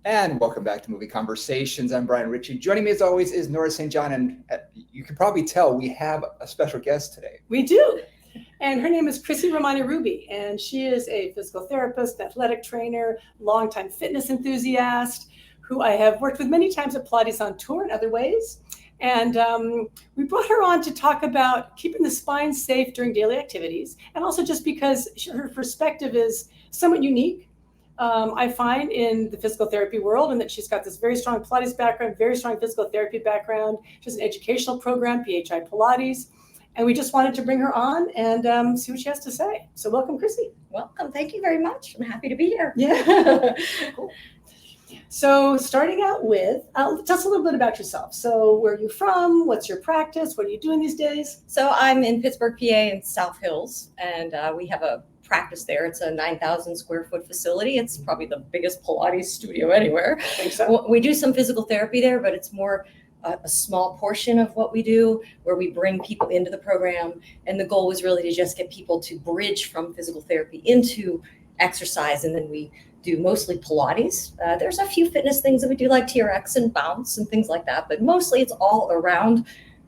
And welcome back to Movie Conversations. I'm Brian Ritchie. Joining me as always is Nora St. John, and you can probably tell we have a special guest today. We do. And her name is Chrissy Romani Ruby, and she is a physical therapist, athletic trainer, longtime fitness enthusiast, who I have worked with many times at Pilates on tour and other ways. And we brought her on to talk about keeping the spine safe during daily activities, and also just because her perspective is somewhat unique. I find in the physical therapy world, and that she's got this very strong Pilates background, very strong physical therapy background. She has an educational program, PHI Pilates, and we just wanted to bring her on and see what she has to say. So welcome, Chrissy. Welcome. Thank you very much. I'm happy to be here. Yeah. Cool. So starting out with, tell us a little bit about yourself. So where are you from? What's your practice? What are you doing these days? So I'm in Pittsburgh, PA in South Hills, and we have a practice there. It's a 9,000 square foot facility. It's probably the biggest Pilates studio anywhere. I think so. We do some physical therapy there, but it's more a small portion of what we do, where we bring people into the program. And the goal was really to just get people to bridge from physical therapy into exercise. And then we do mostly Pilates. There's a few fitness things that we do, like TRX and bounce and things like that, but mostly it's all around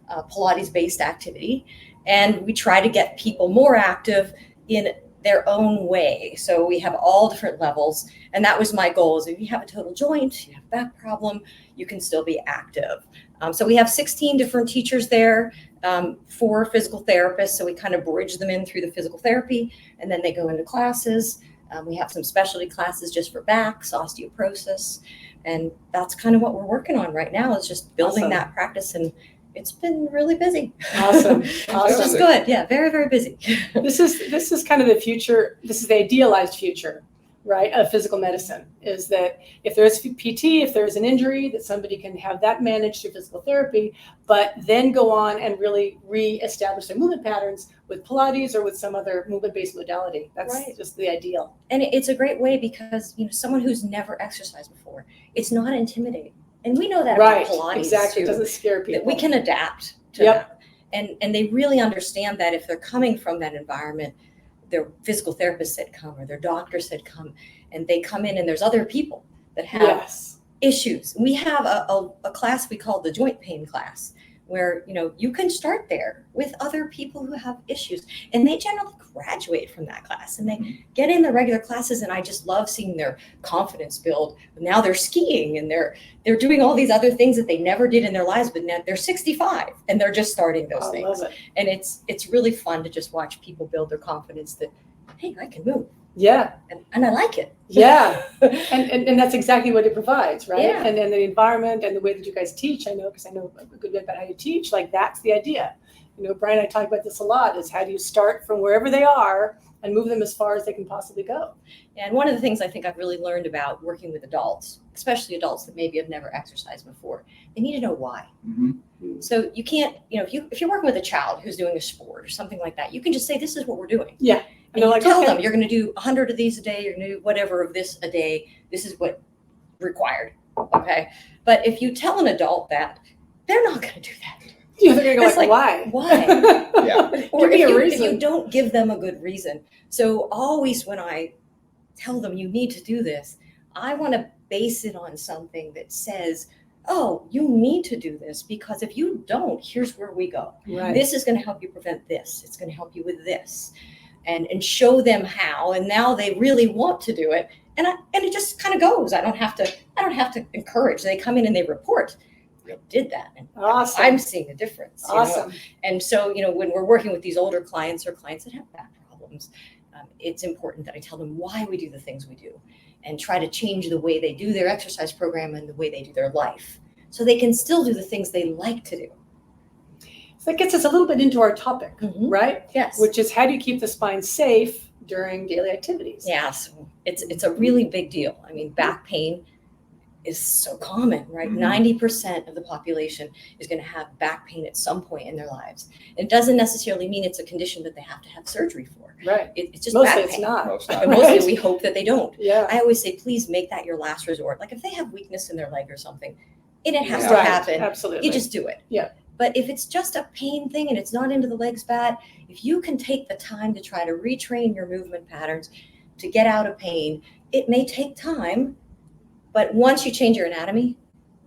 Pilates-based activity. And we try to get people more active in their own way. So we have all different levels. And that was my goal, is if you have a total joint, you have a back problem, you can still be active. So we have 16 different teachers there, 4 physical therapists. So we kind of bridge them in through the physical therapy, and then they go into classes. We have some specialty classes just for backs, osteoporosis. And that's kind of what we're working on right now, is just building that practice. And it's been really busy. Awesome. It's just good. Yeah, very, very busy. This is kind of the future. This is the idealized future, right, of physical medicine, is that if there's PT, if there's an injury, that somebody can have that managed through physical therapy, but then go on and really reestablish their movement patterns with Pilates or with some other movement-based modality. That's right. Just the ideal. And it's a great way because, someone who's never exercised before, it's not intimidating. And we know that about Pilates, exactly. too. It doesn't scare people. That we can adapt to that. And they really understand that if they're coming from that environment, their physical therapist said come, or their doctor said come, and they come in and there's other people that have issues. We have a class we call the joint pain class, where you can start there with other people who have issues, and they generally graduate from that class and they get in the regular classes. And I just love seeing their confidence build. Now they're skiing and they're doing all these other things that they never did in their lives, but now they're 65 and they're just starting those things. Love it. And it's really fun to just watch people build their confidence that, hey, I can move. Yeah. And I like it. Yeah. and that's exactly what it provides, right? Yeah. And then the environment and the way that you guys teach, I know, because I know a good bit about how you teach, like that's the idea. Brian and I talk about this a lot, is how do you start from wherever they are and move them as far as they can possibly go. And one of the things I think I've really learned about working with adults, especially adults that maybe have never exercised before, they need to know why. Mm-hmm. So you can't, if you're working with a child who's doing a sport or something like that, you can just say, this is what we're doing. Yeah. And you tell them you're going to do 100 of these a day, you're going to do whatever of this a day. This is what required. Okay. But if you tell an adult that, they're not going to do that. Yeah, they're going to go why? Why? Yeah. Or if you don't give them a good reason. So always when I tell them you need to do this, I want to base it on something that says, oh, you need to do this, because if you don't, here's where we go. Right. This is going to help you prevent this. It's going to help you with this. And show them how, and now they really want to do it, and it just kind of goes. I don't have to encourage. They come in and they report, I did that, and awesome. I'm seeing a difference. Awesome. And so when we're working with these older clients or clients that have back problems, it's important that I tell them why we do the things we do, and try to change the way they do their exercise program and the way they do their life, so they can still do the things they like to do. So that gets us a little bit into our topic, right? Yes. Which is, how do you keep the spine safe during daily activities? Yes, it's a really big deal. I mean, back pain is so common, right? 90% of the population is going to have back pain at some point in their lives. It doesn't necessarily mean it's a condition that they have to have surgery for. Right. It's just mostly back it's pain. not. And mostly we hope that they don't. Yeah. I always say, please make that your last resort. Like if they have weakness in their leg or something, and it has to happen. Absolutely. You just do it. Yeah. But if it's just a pain thing and it's not into the legs bad, if you can take the time to try to retrain your movement patterns to get out of pain, it may take time, But once you change your anatomy,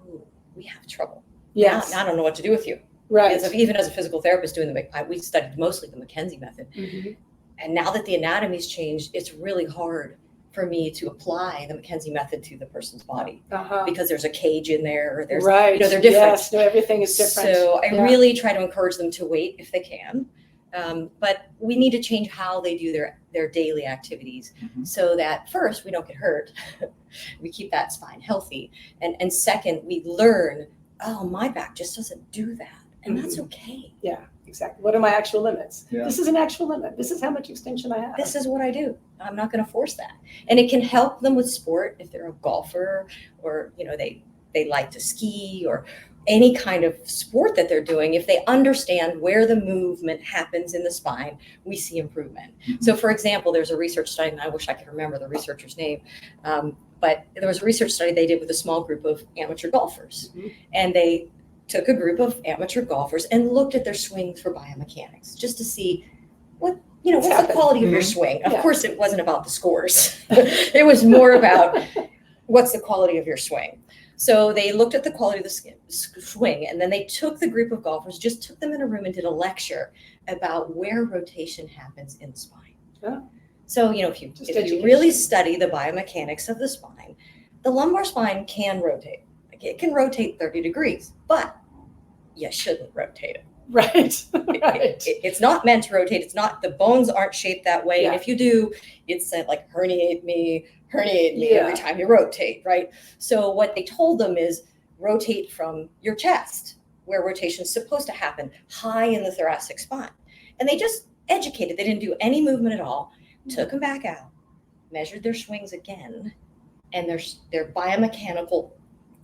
ooh, we have trouble. Yes. Now I don't know what to do with you. Right. Even as a physical therapist doing we studied mostly the McKenzie method. Mm-hmm. And now that the anatomy's changed, it's really hard for me to apply the McKenzie method to the person's body because there's a cage in there. Or there's, right. They're different. Yes, no, everything is different. So I really try to encourage them to wait if they can. But we need to change how they do their daily activities so that first, we don't get hurt. We keep that spine healthy. And second, we learn, oh, my back just doesn't do that. And that's okay. Yeah, exactly. What are my actual limits? Yeah. This is an actual limit. This is how much extension I have. This is what I do. I'm not going to force that. And it can help them with sport if they're a golfer or, they like to ski or any kind of sport that they're doing. If they understand where the movement happens in the spine, we see improvement. So for example, there's a research study, and I wish I could remember the researcher's name, but there was a research study they did with a small group of amateur golfers. And they took a group of amateur golfers and looked at their swings for biomechanics just to see what's the quality of your swing. Of course, it wasn't about the scores. It was more about what's the quality of your swing. So they looked at the quality of the swing, and then they took the group of golfers, just took them in a room and did a lecture about where rotation happens in the spine. Oh. So, if you really study the biomechanics of the spine, the lumbar spine can rotate. It can rotate 30 degrees, but you shouldn't rotate it. Right. It's not meant to rotate. It's not, the bones aren't shaped that way. Yeah. And if you do, it's like herniate me every time you rotate, right? So what they told them is rotate from your chest, where rotation is supposed to happen, high in the thoracic spine. And they just educated. They didn't do any movement at all, took them back out, measured their swings again, and their biomechanical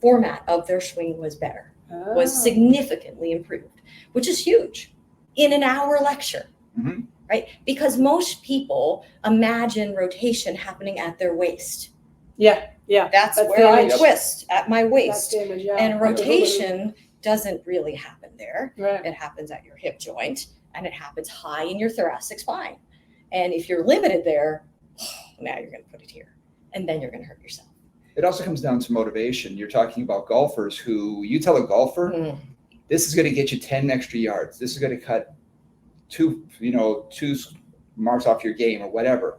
format of their swing was better, was significantly improved, which is huge in an hour lecture, right? Because most people imagine rotation happening at their waist. Yeah. That's where I twist, at my waist. Damage, And rotation doesn't really happen there. Right. It happens at your hip joint, and it happens high in your thoracic spine. And if you're limited there, now you're going to put it here, and then you're going to hurt yourself. It also comes down to motivation. You're talking about golfers who, you tell a golfer, this is going to get you 10 extra yards. This is going to cut two marks off your game or whatever.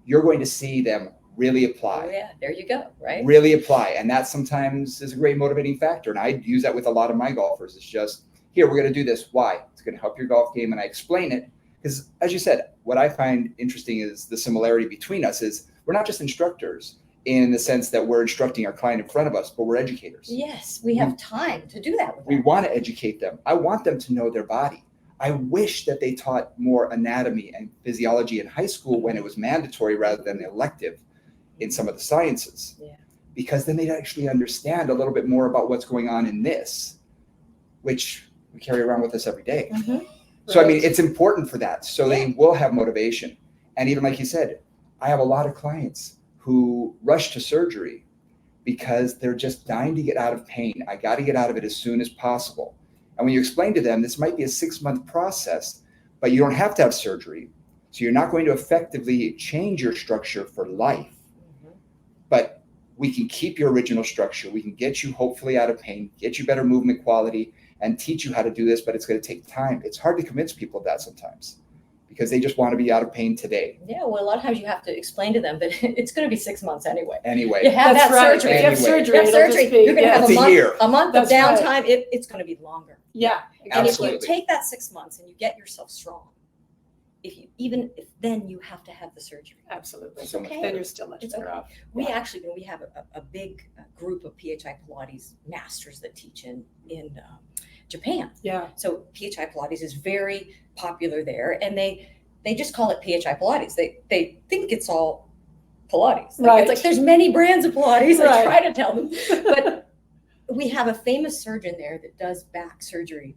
You're going to see them really apply. Oh, yeah, there you go, right? Really apply. And that sometimes is a great motivating factor. And I use that with a lot of my golfers. It's just, here, we're going to do this. Why? It's going to help your golf game. And I explain it because, as you said, what I find interesting is the similarity between us is we're not just instructors in the sense that we're instructing our client in front of us, but we're educators. Yes, we have time to do that with them. We want to educate them. I want them to know their body. I wish that they taught more anatomy and physiology in high school when it was mandatory rather than elective in some of the sciences. Yeah. Because then they'd actually understand a little bit more about what's going on in this, which we carry around with us every day. So, I mean, it's important for that. So they will have motivation. And even like you said, I have a lot of clients who rush to surgery because they're just dying to get out of pain. I got to get out of it as soon as possible. And when you explain to them, this might be a 6-month process, but you don't have to have surgery. So you're not going to effectively change your structure for life. But we can keep your original structure. We can get you hopefully out of pain, get you better movement quality, and teach you how to do this, but it's going to take time. It's hard to convince people of that sometimes because they just want to be out of pain today. Yeah, well, a lot of times you have to explain to them that it's going to be 6 months anyway. Anyway. You have That's that right. surgery. If you have surgery, it'll just be- You're going to have It's a year. a month of That's right. downtime. It's going to be longer. Yeah. And if Absolutely. you take that 6 months and you get yourself strong, if then you have to have the surgery. Absolutely. So much okay. Then you're still much It's better okay. off. We have a big group of PHI Pilates masters that teach in Japan. Yeah. So PHI Pilates is very popular there, and they just call it PHI Pilates. They think it's all Pilates. Right. It's like there's many brands of Pilates. I Right. try to tell them, but we have a famous surgeon there that does back surgery.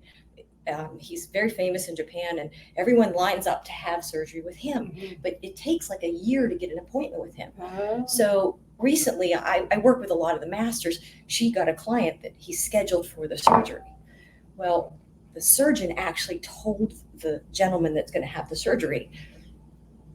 He's very famous in Japan, and everyone lines up to have surgery with him. But it takes like a year to get an appointment with him. So recently, I work with a lot of the masters. She got a client that he scheduled for the surgery. Well, the surgeon actually told the gentleman that's going to have the surgery,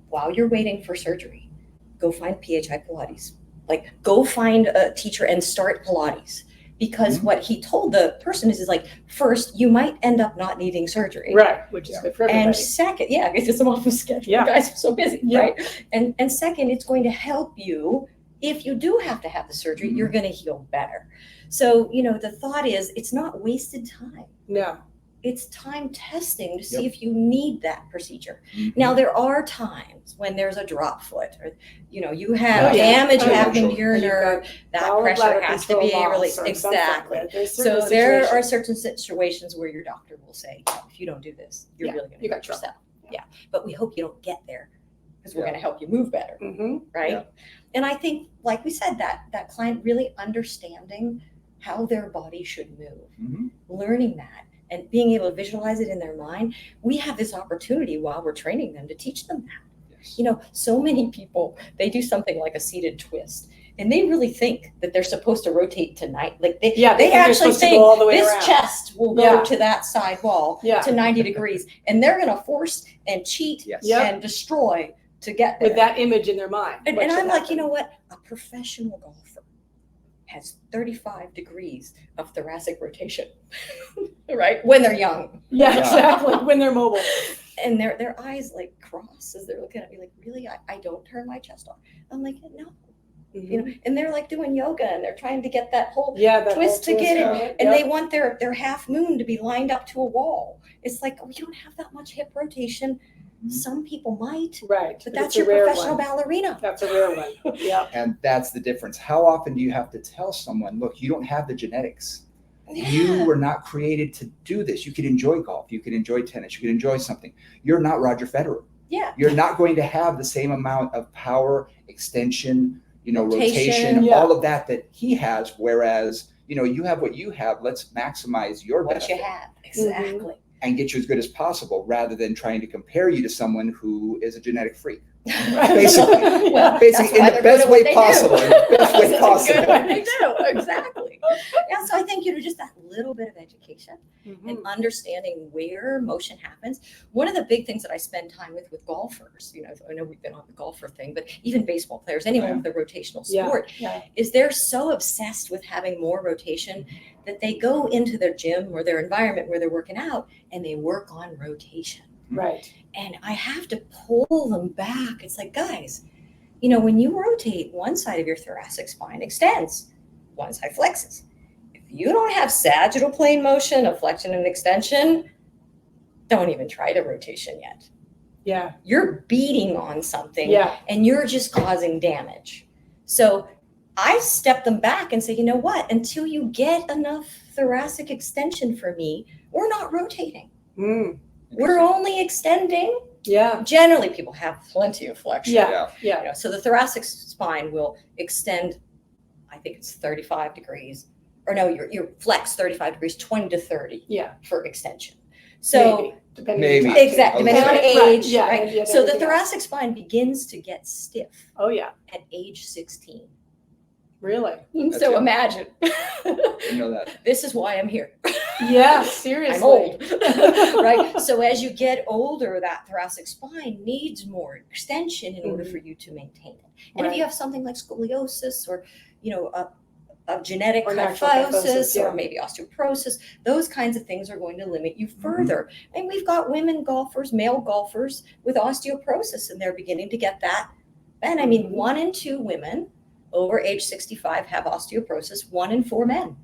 while you're waiting for surgery, go find PHI Pilates like, go find a teacher and start Pilates. Because what he told the person is like, first, you might end up not needing surgery. Right, which is good for everybody. And second, because I'm off the schedule. Yeah. You guys are so busy, right? And second, it's going to help you if you do have to have the surgery, you're going to heal better. So, the thought is it's not wasted time. No. It's time testing to see if you need that procedure. Mm-hmm. Now, there are times when there's a drop foot or, you have damage happening to your nerve, that pressure has to be released. Exactly. So there are certain situations where your doctor will say, if you don't do this, you're really going to hurt yourself. Yeah. But we hope you don't get there because we're going to help you move better. Right. Yeah. And I think, like we said, that client really understanding how their body should move, learning that, and being able to visualize it in their mind, we have this opportunity while we're training them to teach them that. Yes. So many people, they do something like a seated twist, and they really think that they're supposed to rotate tonight. Like they actually think this around. Chest will go to that side wall to 90 degrees, and they're going to force and cheat and destroy to get there. With that image in their mind. And I'm like, you know what? A professional golfer has 35 degrees of thoracic rotation, right? When they're young. Yeah, exactly. When they're mobile. And their eyes like cross as they're looking at me like, really? I don't turn my chest off. I'm like, no. And they're like doing yoga and they're trying to get that whole twist to get it. And they want their half moon to be lined up to a wall. It's like, you don't have that much hip rotation. Some people might, right? But that's your professional ballerina. That's a rare one. Yeah. And that's the difference. How often do you have to tell someone, look, you don't have the genetics. You were not created to do this. You could enjoy golf. You could enjoy tennis. You could enjoy something. You're not Roger Federer. Yeah. You're not going to have the same amount of power, extension, rotation, all of that he has. Whereas, you have what you have. Let's maximize your benefit. What you have. Exactly. And get you as good as possible, rather than trying to compare you to someone who is a genetic freak. Basically, in the best way possible. They do, exactly. Yeah, so I think, just that little bit of education and understanding where motion happens. One of the big things that I spend time with golfers, I know we've been on the golfer thing, but even baseball players, anyone with a rotational sport, is they're so obsessed with having more rotation that they go into their gym or their environment where they're working out and they work on rotation. Right. And I have to pull them back. It's like, guys, when you rotate, one side of your thoracic spine extends, one side flexes. If you don't have sagittal plane motion of flexion and extension, don't even try the rotation yet. Yeah. You're beating on something and you're just causing damage. So I step them back and say, you know what? Until you get enough thoracic extension for me, we're not rotating. We're only extending. Yeah. Generally, people have plenty of flexion. Yeah. So the thoracic spine will extend, I think it's 35 degrees. Or no, you're flex 35 degrees, 20 to 30 for extension. So maybe. Exactly. Depending on age. Right? So the thoracic spine begins to get stiff. Oh, yeah. At age 16. Really? So imagine. I know that. This is why I'm here. Yeah, seriously. I'm old. Right? So as you get older, that thoracic spine needs more extension in order for you to maintain it. And if you have something like scoliosis or, a genetic kyphosis or maybe osteoporosis, those kinds of things are going to limit you further. And we've got women golfers, male golfers with osteoporosis, and they're beginning to get that. And 1 in 2 women over age 65 have osteoporosis, 1 in 4 men.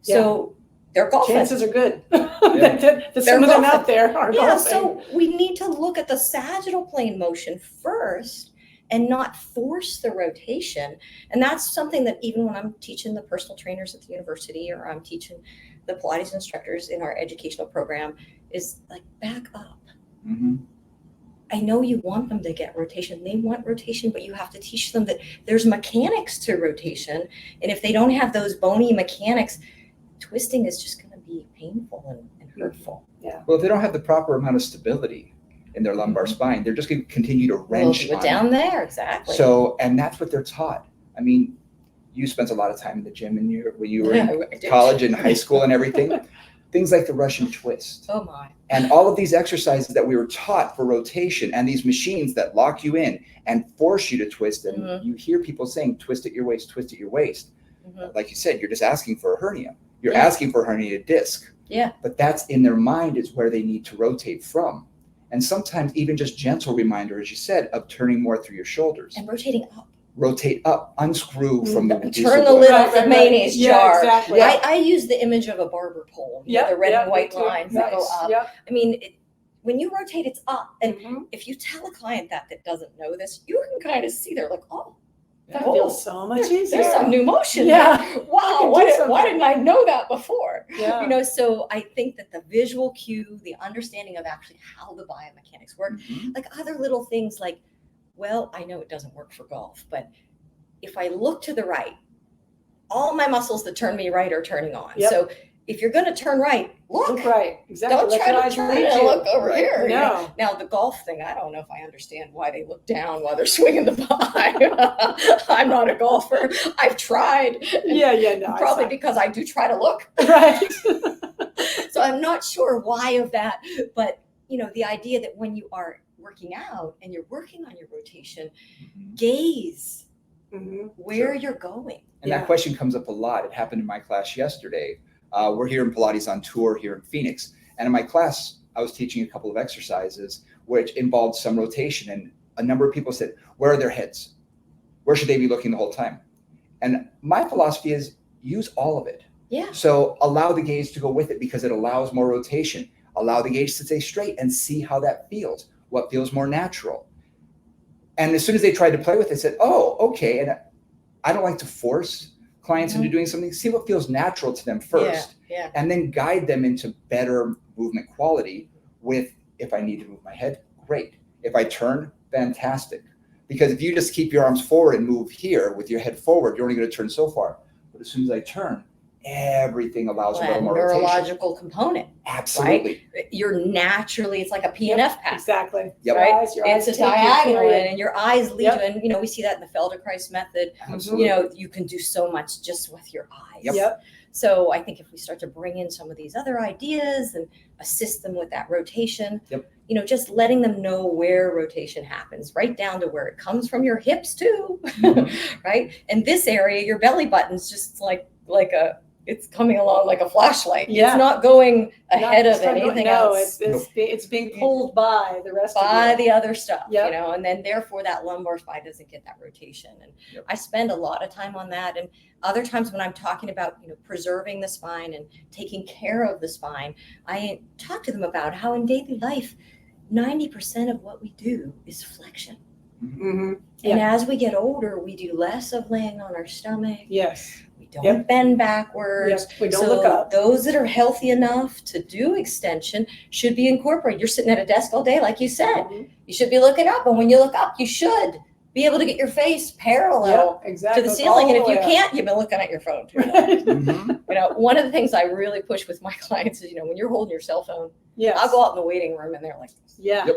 So they're golfing. Chances are good. That some of them out there are golfing. So we need to look at the sagittal plane motion first and not force the rotation. And that's something that even when I'm teaching the personal trainers at the university or I'm teaching the Pilates instructors in our educational program is like, back up. I know you want them to get rotation. They want rotation, but you have to teach them that there's mechanics to rotation. And if they don't have those bony mechanics, twisting is just going to be painful and hurtful. Yeah. Well, if they don't have the proper amount of stability in their lumbar spine, they're just going to continue to wrench on down there. Exactly. So, and that's what they're taught. You spent a lot of time in the gym when you were in college and high school and everything. Things like the Russian twist. Oh my. And all of these exercises that we were taught for rotation and these machines that lock you in and force you to twist. And you hear people saying, twist at your waist, twist at your waist. Like you said, you're just asking for a hernia. You're asking for a herniated disc. Yeah. But that's in their mind is where they need to rotate from. And sometimes even just gentle reminder, as you said, of turning more through your shoulders. And rotating up. Rotate up, unscrew from the turn the lid off the mayonnaise jar. Exactly. I use the image of a barber pole. The red and white lines that go up. I mean, when you rotate, it's up. And if you tell a client that doesn't know this, you can kind of see they're like, oh, that feels so much easier. There's some new motion. Yeah. Wow. Why didn't I know that before? Yeah. You know, so I think that the visual cue, the understanding of actually how the biomechanics work, like other little things like, well, I know it doesn't work for golf, but if I look to the right, all my muscles that turn me right are turning on. So if you're going to turn right, look right. Exactly. Don't try to turn and look over here. No. You know? Now the golf thing, I don't know if I understand why they look down while they're swinging the ball. I'm not a golfer. I've tried. No. Probably because I do try to look. Right. So I'm not sure why of that, but you know, the idea that when you are working out and you're working on your rotation, gaze where you're going. And that question comes up a lot. It happened in my class yesterday. We're here in Pilates on tour here in Phoenix. And in my class, I was teaching a couple of exercises which involved some rotation. And a number of people said, where are their heads? Where should they be looking the whole time? And my philosophy is use all of it. Yeah. So allow the gaze to go with it because it allows more rotation. Allow the gaze to stay straight and see how that feels. What feels more natural. And as soon as they tried to play with it, they said, oh, okay. And I don't like to force clients into doing something. See what feels natural to them first. And then guide them into better movement quality with, if I need to move my head, great. If I turn, fantastic. Because if you just keep your arms forward and move here with your head forward, you're only going to turn so far. But as soon as I turn, everything allows a little more neurological rotation. Component. Absolutely. Right? You're naturally, it's like a PNF path. Exactly. Right? Your eyes it's a take you diagonal through in, and your eyes lead you. And, you know, we see that in the Feldenkrais method. Absolutely. You know, you can do so much just with your eyes. Yep. So I think if we start to bring in some of these other ideas and assist them with that rotation, you know, just letting them know where rotation happens, right down to where it comes from your hips too, right? And this area, your belly button's just like it's coming along like a flashlight. It's not going ahead of anything else. It's being pulled by the rest by the other stuff, you know, and then therefore that lumbar spine doesn't get that rotation. And I spend a lot of time on that. And other times when I'm talking about, you know, preserving the spine and taking care of the spine, I talk to them about how in daily life, 90% of what we do is flexion. And as we get older, we do less of laying on our stomach. We don't bend backwards. We don't look up. Those that are healthy enough to do extension should be incorporated. You're sitting at a desk all day, like you said. You should be looking up. And when you look up, you should be able to get your face parallel to the ceiling. And if you can't, you've been looking at your phone too. You know, one of the things I really push with my clients is, you know, when you're holding your cell phone, I'll go out in the waiting room and they're like,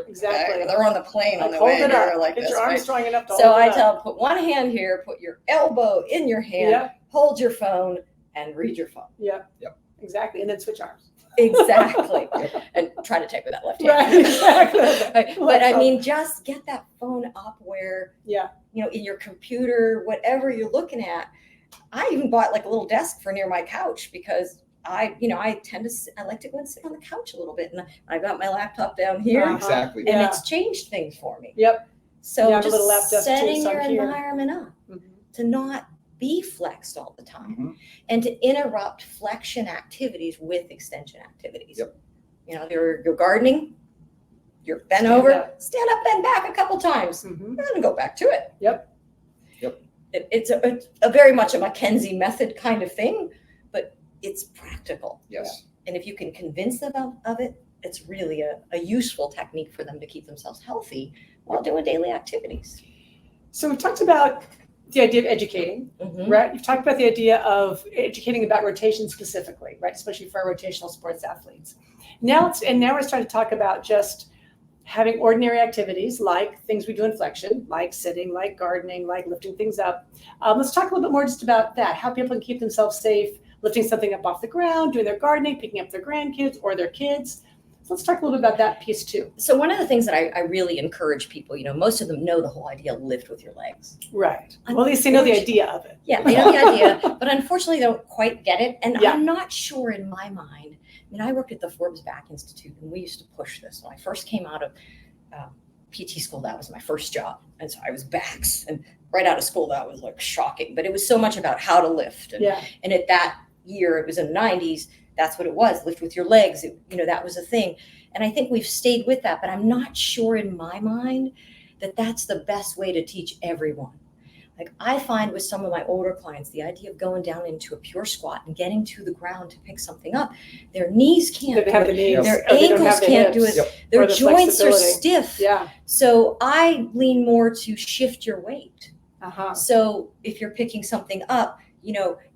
exactly. They're on the plane on the hold way. it up. Like Get this, your arms right? strong enough to So hold it I up. tell them, put one hand here, put your elbow in your hand, hold your phone, and read your phone. Exactly. And then switch arms. Exactly. And try to take with that left hand. Right, exactly. But I mean, just get that phone up where, you know, in your computer, whatever you're looking at. I even bought like a little desk for near my couch because I like to go and sit on the couch a little bit. And I got my laptop down here. Exactly. And it's changed things for me. So a little lap just desk too, setting so your I'm here. environment up to not be flexed all the time and to interrupt flexion activities with extension activities. You know, you're gardening, you're bent over, stand up, bend back a couple times, and then go back to it. It's a very much a Mackenzie method kind of thing, but it's practical. And if you can convince them of it, it's really a useful technique for them to keep themselves healthy while doing daily activities. So we've talked about the idea of educating, right? You've talked about the idea of educating about rotation specifically, right? Especially for our rotational sports athletes. Now we're starting to talk about just having ordinary activities like things we do in flexion, like sitting, like gardening, like lifting things up. Let's talk a little bit more just about that, how people can keep themselves safe lifting something up off the ground, doing their gardening, picking up their grandkids or their kids. So let's talk a little bit about that piece too. So one of the things that I really encourage people, most of them know the whole idea of lift with your legs. Right. Well, at least they know the idea of it. Yeah, they know the idea, but unfortunately they don't quite get it. And Yeah. I'm not sure in my mind. I worked at the Forbes Back Institute, and we used to push this. When I first came out of PT school, that was my first job. And so I was backs, and right out of school, that was like shocking. But it was so much about how to lift. And at that year, it was in the 90s, that's what it was, lift with your legs. That was a thing. And I think we've stayed with that, but I'm not sure in my mind that that's the best way to teach everyone. Like I find with some of my older clients, the idea of going down into a pure squat and getting to the ground to pick something up, their knees can't do it, their ankles can't do it, their joints are stiff. Yeah. So I lean more to shift your weight. Uh-huh. So if you're picking something up,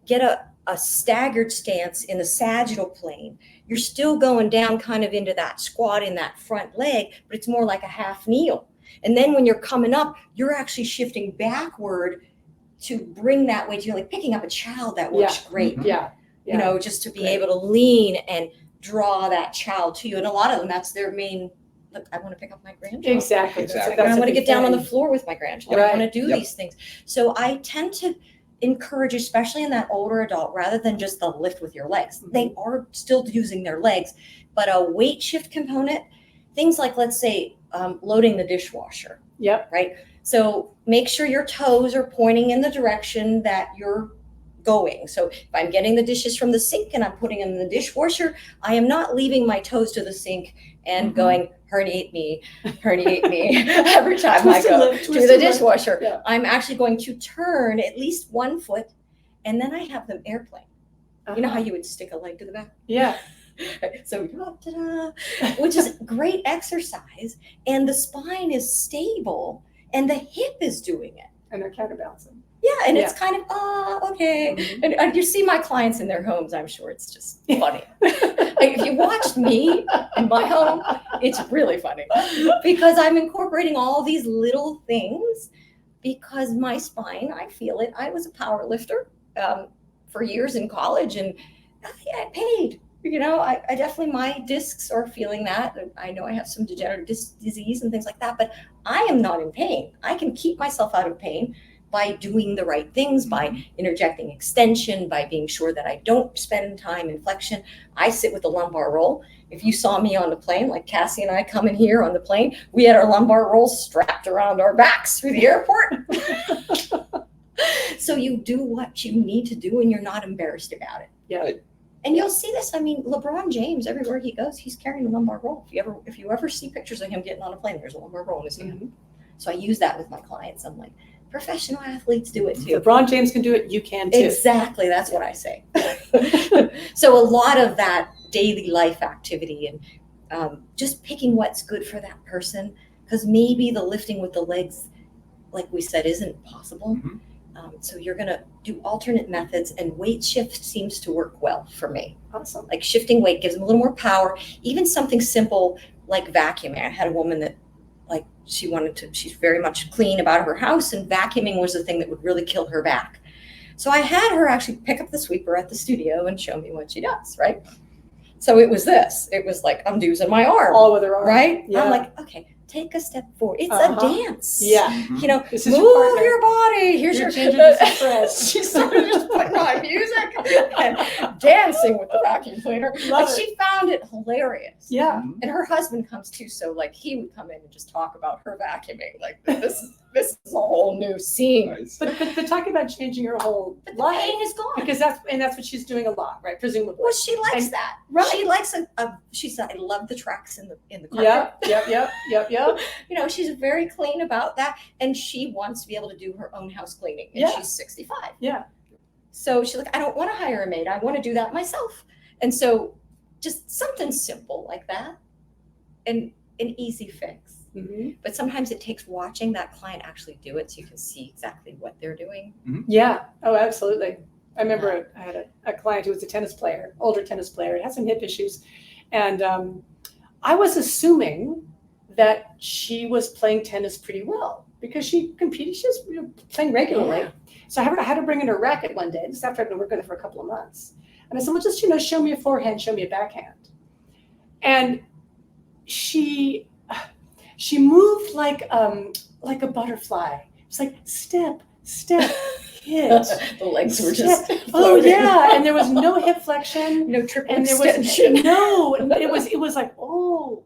get a staggered stance in the sagittal plane. You're still going down kind of into that squat in that front leg, but it's more like a half kneel. And then when you're coming up, you're actually shifting backward to bring that weight. You're like picking up a child, that works great. Yeah. Just to be able to lean and draw that child to you. And a lot of them, that's their main, look, I want to pick up my grandchild. Exactly. I want to get down on the floor with my grandchild. Right. I want to do these things. So I tend to encourage, especially in that older adult, rather than just the lift with your legs. Mm-hmm. They are still using their legs, but a weight shift component, things like, let's say, loading the dishwasher. Yep. Right. So make sure your toes are pointing in the direction that you're going. So if I'm getting the dishes from the sink and I'm putting them in the dishwasher, I am not leaving my toes to the sink and going, herniate me every time I go to the dishwasher. Yeah. I'm actually going to turn at least one foot, and then I have them airplane. You know how you would stick a leg to the back? Yeah. So which is great exercise, and the spine is stable and the hip is doing it. And they're counterbalancing. Yeah, and it's kind of, okay. Mm-hmm. And you see my clients in their homes, I'm sure it's just funny. Like if you watched me in my home, it's really funny because I'm incorporating all these little things because my spine, I feel it. I was a power lifter for years in college, and I paid. I definitely, my discs are feeling that. I know I have some degenerative disc disease and things like that, but I am not in pain. I can keep myself out of pain by doing the right things, by interjecting extension, by being sure that I don't spend time in flexion. I sit with a lumbar roll. If you saw me on the plane, like Cassie and I coming here on the plane, we had our lumbar rolls strapped around our backs through the airport. So you do what you need to do and you're not embarrassed about it. Yeah. And you'll see this. I mean, LeBron James, everywhere he goes, he's carrying a lumbar roll. If you ever see pictures of him getting on a plane, there's a lumbar roll in his hand. Mm-hmm. So I use that with my clients. I'm like, professional athletes do it too. If LeBron James can do it, you can too. Exactly. That's what I say. So a lot of that daily life activity and just picking what's good for that person, because maybe the lifting with the legs, like we said, isn't possible. Mm-hmm. So you're going to do alternate methods, and weight shift seems to work well for me. Awesome. Like shifting weight gives them a little more power. Even something simple like vacuuming. I had a woman that she's very much clean about her house, and vacuuming was the thing that would really kill her back. So I had her actually pick up the sweeper at the studio and show me what she does, right? So it was this. It was like undoes in my arm. All with her arm. Right? Yeah. I'm like, okay, take a step forward. It's a dance. Yeah. Mm-hmm. Move your body. Here's your changing the spread. She started just putting on music and dancing with the vacuum cleaner. Love And it. she found it hilarious. Yeah. And her husband comes too, so like he would come in and just talk about her vacuuming. Like this is a whole new scene. Nice. But talking about changing your whole But the life, pain is gone. because that's what she's doing a lot, right? Presumably. Well, she likes And- that. right. She likes she said, I love the tracks in the carpet. Yep. She's very clean about that, and she wants to be able to do her own house cleaning, and she's 65. Yeah. So she's like, I don't want to hire a maid. I want to do that myself. And so just something simple like that, and an easy fix. Mm-hmm. But sometimes it takes watching that client actually do it so you can see exactly what they're doing. Yeah. Oh, absolutely. I remember I had a client who was a tennis player, older tennis player, had some hip issues. And I was assuming that she was playing tennis pretty well because she competed. She was playing regularly. Yeah. So I had to bring in her racket one day, just after I'd been working with her for a couple of months. And I said, well, just, show me a forehand, show me a backhand. And she moved like a butterfly. It's like step, hit. The legs were step. just Oh floating. yeah, and there was no hip flexion. No triple And there extension. was no, it was like, oh,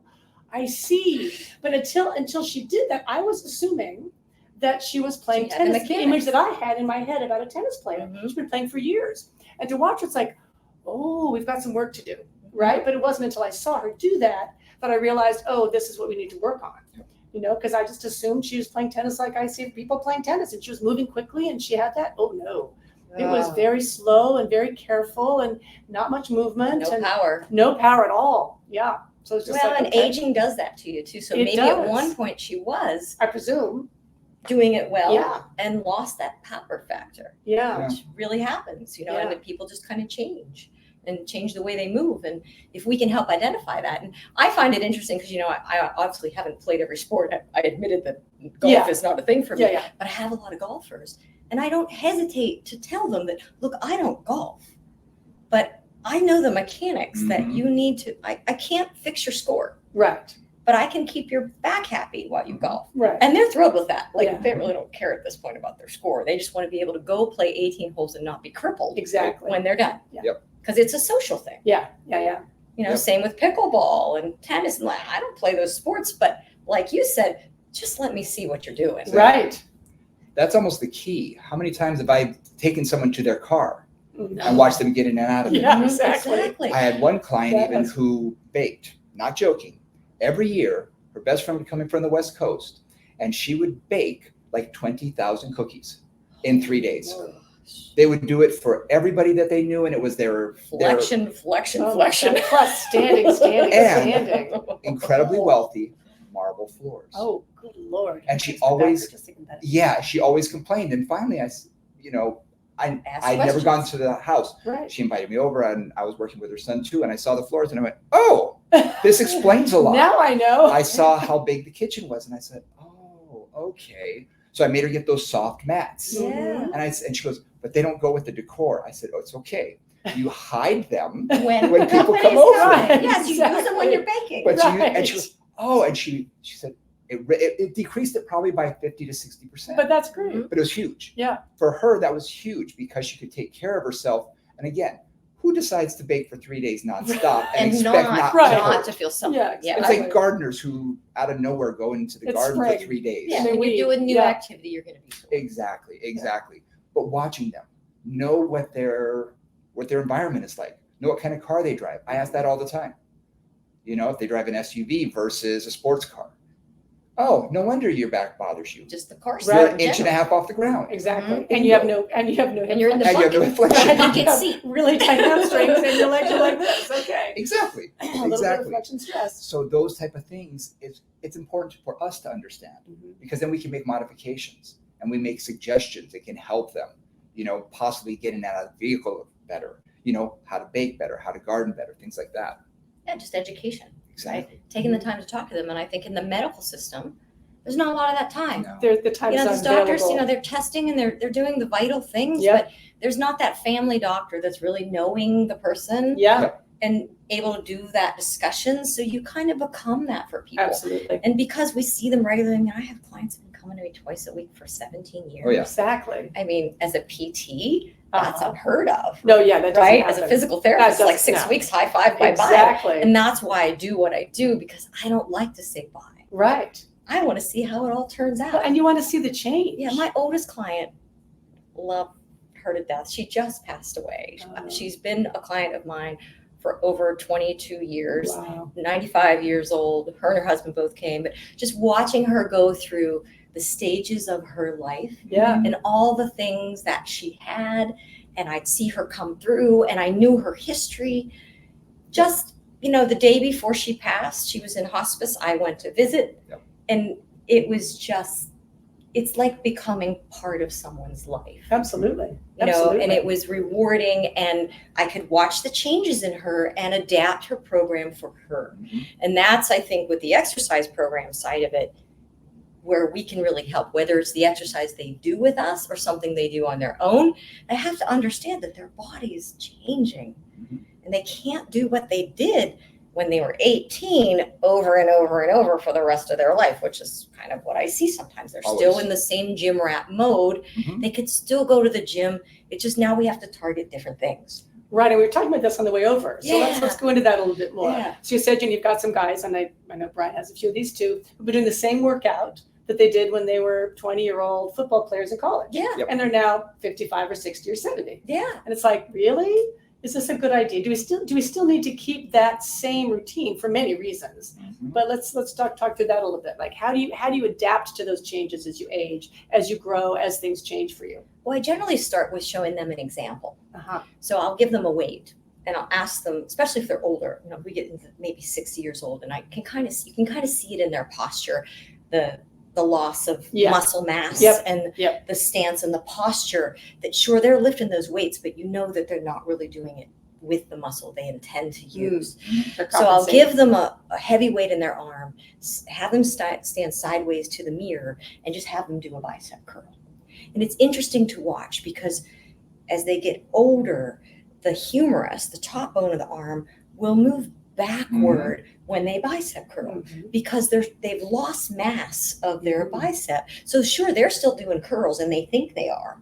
I see. But until she did that, I was assuming that she was playing She had the tennis. The image that I had in my head about a tennis player. Mhm. She's been playing for years. And to watch her, it's like, oh, we've got some work to do, right? But it wasn't until I saw her do that I realized, oh, this is what we need to work on. Because I just assumed she was playing tennis like I see people playing tennis, and she was moving quickly and she had that. Oh no. It was very slow and very careful and not much movement. No and power. No power at all. Yeah. So it's just Well, like, and okay. aging does that to you too. So It maybe at does. one point she was I presume. doing it well Yeah. and lost that power factor, Yeah. which really happens, and Yeah. then people just kind of change the way they move. And if we can help identify that, and I find it interesting because, I obviously haven't played every sport. I admitted that golf Yeah. is not a thing for me, Yeah. but I have a lot of golfers, and I don't hesitate to tell them that, look, I don't golf, but I know the mechanics that Mhm. you need to, I can't fix your score, Right. but I can keep your back happy while you golf. Right. And they're thrilled with that. Like, Yeah. they really don't care at this point about their score. They just want to be able to go play 18 holes and not be crippled Exactly. when they're done. Yeah. Yep. Because it's a social thing. Yeah. Yep. Same with pickleball and tennis. And I don't play those sports, but like you said, just let me see what you're doing. Right. That's almost the key. How many times have I taken someone to their car Mm-hmm. and watched them get in and out of it? Yeah, Mhm, exactly. I had one client Yeah, even that's- who baked, not joking. Every year, her best friend would come in from the West Coast, and she would bake like 20,000 cookies in 3 days. They would do it for everybody that they knew, and it was their Flexion. Oh, plus standing. And- incredibly wealthy marble floors. Oh, good Lord. And she Makes my back always- hurt just thinking about it. Yeah, she always complained, and finally, Ask I'd never gone to the house. Right. She invited me over, and I was working with her son too, and I saw the floors, and I went, "Oh, this explains a lot." Now I know. I saw how big the kitchen was, and I said, "Oh, okay." So I made her get those soft mats, Yeah. and she goes, "But they don't go with the decor." I said, "Oh, it's okay. You hide them, When people company's come over. coming. Yes, you use them Exactly. when you're baking. but Right. and she goes, "Oh," and she said it decreased it probably by 50 to 60%. But that's great. But it was huge. Yeah. For her, that was huge because she could take care of herself. And again, who decides to bake for 3 days nonstop and, And expect not, not Right. to not hurt? to feel something. Yeah, Yeah. It's exactly. like gardeners who out of nowhere go into the It's garden spring. for 3 days. Yeah, And then when we- you're doing new yeah. activity, you're going to be sore. Exactly. But watching them, know what their environment is like, know what kind of car they drive. I ask that all the time. If they drive an SUV versus a sports car. Oh, no wonder your back bothers you. Just the car You're seat an in inch and a general. half off the ground. Exactly. Mhm. And you have no And you're in the And you have no bucket. inflection. Bucket you have seat. really tight hamstrings and your legs are like this. Okay. Exactly. A little bit of Exactly. flexion stress. So those type of things, it's important for us to understand, because then we can make modifications and we make suggestions that can help them, possibly get in and out of the vehicle better, how to bake better, how to garden better, things like that. Yeah, just education. Exactly. Right? Taking the time to talk to them. And I think in the medical system, there's not a lot of that time. No. The time is These doctors, unavailable. they're testing and they're doing the vital things, Yep. but there's not that family doctor that's really knowing the person Yeah, and able to do that discussion. So you kind of become that for people. absolutely. And because we see them regularly, I mean, I have clients who've been coming to me twice a week for 17 years. Oh, yeah. Exactly. I mean, as a PT, that's Uh-huh. unheard of. No, yeah, that doesn't Right? As a happen. physical therapist, That like doesn't- 6 no. weeks, high five, bye bye. Exactly. And that's why I do what I do, because I don't like to say bye. Right. I want to see how it all turns out. And you want to see the change. Yeah, my oldest client, love her to death. She just passed away. Oh. She's been a client of mine for over 22 years, Wow. 95 years old. Her and her husband both came, but just watching her go through the stages of her life Yeah. and all the things that she had, and I'd see her come through, and I knew her history. Just, the day before she passed, she was in hospice. I went to visit, Yep. and it was just, it's like becoming part of someone's life, Absolutely. and it was rewarding, and I could watch the changes in her and adapt her program for her. Mhm. And that's, I think, with the exercise program side of it, where we can really help, whether it's the exercise they do with us or something they do on their own. They have to understand that their body is changing. And they can't do what they did when they were 18 over and over and over for the rest of their life, which is kind of what I see sometimes. They're still in the same gym rat mode. They could still go to the gym. It's just now we have to target different things. Right, and we were talking about this on the way over. So let's go into that a little bit more. Yeah. So you said, you've got some guys, and I know Brian has a few of these too, who've been doing the same workout that they did when they were 20-year-old football players in college. Yeah. And they're now 55 or 60 or 70. Yeah. And it's like, really? Is this a good idea? Do we still need to keep that same routine for many reasons? But let's talk through that a little bit. Like, how do you adapt to those changes as you age, as you grow, as things change for you? Well, I generally start with showing them an example. Uh-huh. So I'll give them a weight and I'll ask them, especially if they're older, we get into maybe 60 years old, and you can kind of see it in their posture, the loss of muscle mass and the stance and the posture, that sure, they're lifting those weights, but that they're not really doing it with the muscle they intend to use. So I'll give them a heavy weight in their arm, have them stand sideways to the mirror, and just have them do a bicep curl. And it's interesting to watch, because as they get older, the humerus, the top bone of the arm, will move backward when they bicep curl, because they've lost mass of their bicep. So sure, they're still doing curls and they think they are,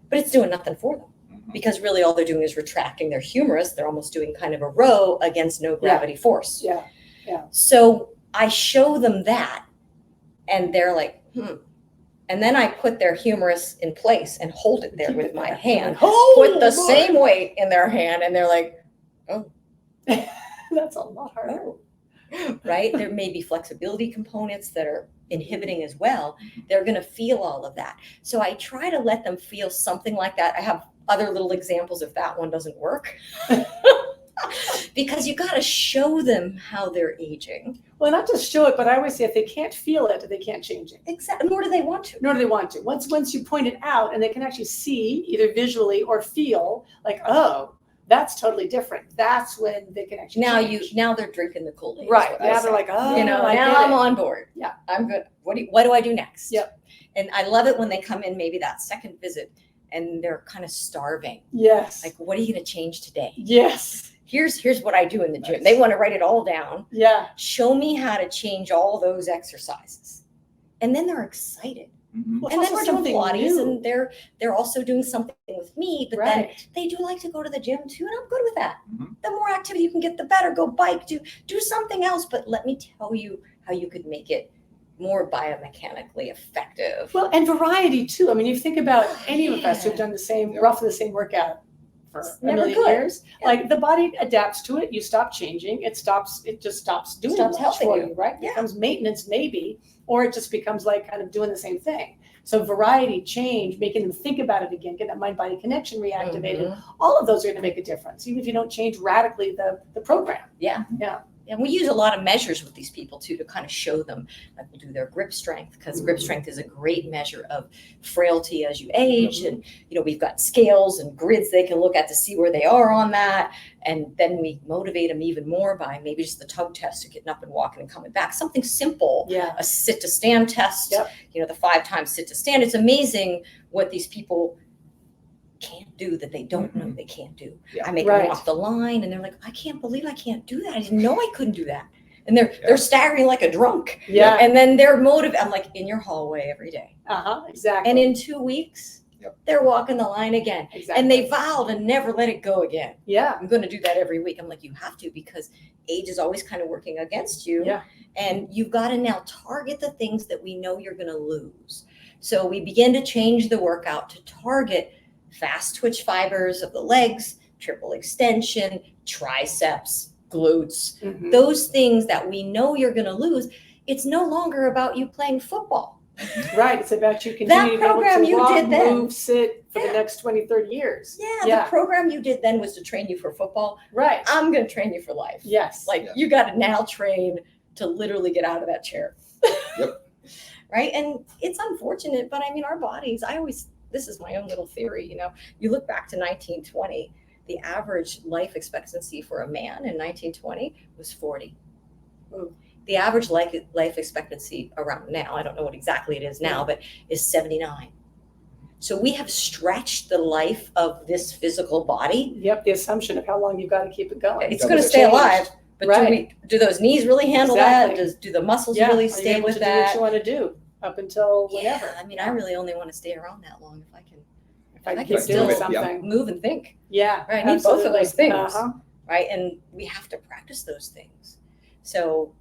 but it's doing nothing for them, because really all they're doing is retracting their humerus. They're almost doing kind of a row against no gravity force. Yeah. So I show them that, and they're like, And then I put their humerus in place and hold it there with my hand. Put the same weight in their hand, and they're like, oh. That's a lot harder. Oh. Right? There may be flexibility components that are inhibiting as well. They're going to feel all of that. So I try to let them feel something like that. I have other little examples if that one doesn't work. Because you got to show them how they're aging. Well, not just show it, but I always say if they can't feel it, they can't change it. Exactly. Nor do they want to. Once you point it out and they can actually see, either visually or feel, like, oh, that's totally different. That's when they can actually change. Now they're drinking the Kool-Aid. Right. Now they're like, oh, now I'm on board. Yeah. I'm good. What do I do next? Yep. And I love it when they come in maybe that second visit and they're kind of starving. Yes. Like, what are you going to change today? Yes. Here's what I do in the gym. They want to write it all down. Yeah. Show me how to change all those exercises. And then they're excited. Well, and then we're doing Pilates, new. and they're also doing something with me, but then they do like to go to the gym too, and I'm good with that. The more activity you can get, the better. Go bike, do something else, but let me tell you how you could make it more biomechanically effective. Well, and variety too. I mean, you think about any of us who've done roughly the same workout for a million years. Yeah. Like, the body adapts to it. You stop changing. It just stops doing it for you, right? Yeah. It becomes maintenance maybe, or it just becomes like kind of doing the same thing. So variety, change, making them think about it again, get that mind-body connection reactivated. All of those are going to make a difference, even if you don't change radically the program. Yeah. And we use a lot of measures with these people too, to kind of show them, like we'll do their grip strength, because grip strength is a great measure of frailty as you age. And, we've got scales and grids they can look at to see where they are on that. And then we motivate them even more by maybe just the tug test of getting up and walking and coming back. Something simple, a sit to stand test, the 5 times sit to stand. It's amazing what these people can't do that they don't know they can't do. I make them walk the line, and they're like, I can't believe I can't do that. I didn't know I couldn't do that. And they're staggering like a drunk. Yeah. And then they're motivated. I'm like, in your hallway every day. Exactly. And in 2 weeks, they're walking the line again. Exactly. And they vowed to never let it go again. Yeah. I'm going to do that every week. I'm like, you have to, because age is always kind of working against you. Yeah. And you've got to now target the things that we know you're going to lose. So we begin to change the workout to target fast twitch fibers of the legs, triple extension, triceps, glutes, those things that we know you're going to lose. It's no longer about you playing football. Right. It's about you continuing that program to you walk, did then, move, sit for the next 20, 30 years. The program you did then was to train you for football. Right. I'm going to train you for life. Yes. You got to now train to literally get out of that chair. Yep. Right. And it's unfortunate, but I mean, our bodies, this is my own little theory, you look back to 1920, the average life expectancy for a man in 1920 was 40. The average life expectancy around now, I don't know what exactly it is now, but is 79. So we have stretched the life of this physical body. Yep, the assumption of how long you've got to keep it going. It's going to stay alive, but Right. do those knees really handle Exactly. that? Do the muscles Yeah, really are you stay able with to that? do what you want to do up until whenever? Yeah, I mean, I really only want to stay around that long if I can. If I I can can keep still doing do it, yeah. something. Move and think, Yeah, right? I need both of those things, Uh-huh. right? And we have to practice those things. So,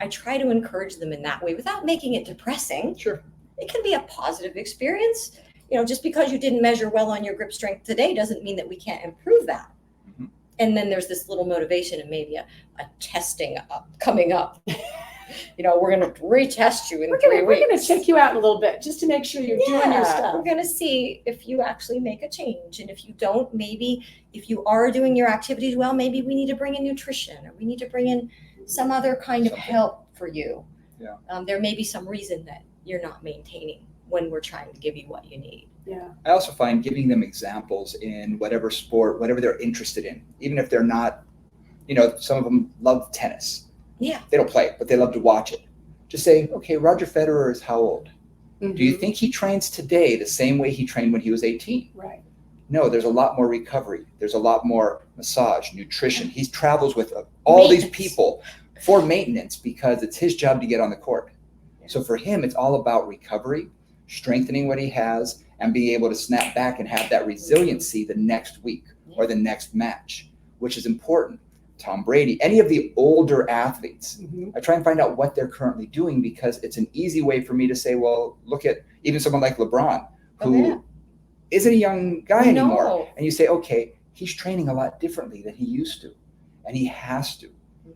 I try to encourage them in that way without making it depressing. Sure. It can be a positive experience. Just because you didn't measure well on your grip strength today doesn't mean that we can't improve that. Mhm. And then there's this little motivation and maybe a testing coming up. We're going to retest you in We're 3 weeks. going to check you out in a little bit just to make sure you're doing your stuff. We're going to see if you actually make a change. And if you don't, maybe if you are doing your activities well, maybe we need to bring in nutrition or we need to bring in some other kind of help for you. Yeah. There may be some reason that you're not maintaining when we're trying to give you what you need. Yeah. I also find giving them examples in whatever sport, whatever they're interested in, even if they're not, some of them love tennis. Yeah. They don't play it, but they love to watch it. Just say, okay, Roger Federer is how old? Mhm. Do you think he trains today the same way he trained when he was 18? Right. No, there's a lot more recovery. There's a lot more massage, nutrition. He travels with all these people for maintenance because it's his job to get on the court. So for him, it's all about recovery, strengthening what he has, and being able to snap back and have that resiliency the next week or the next match, which is important. Tom Brady, any of the older athletes, Mhm. I try and find out what they're currently doing because it's an easy way for me to say, well, look at even someone like LeBron, who isn't a young guy anymore. No. And you say, okay, he's training a lot differently than he used to. And he has to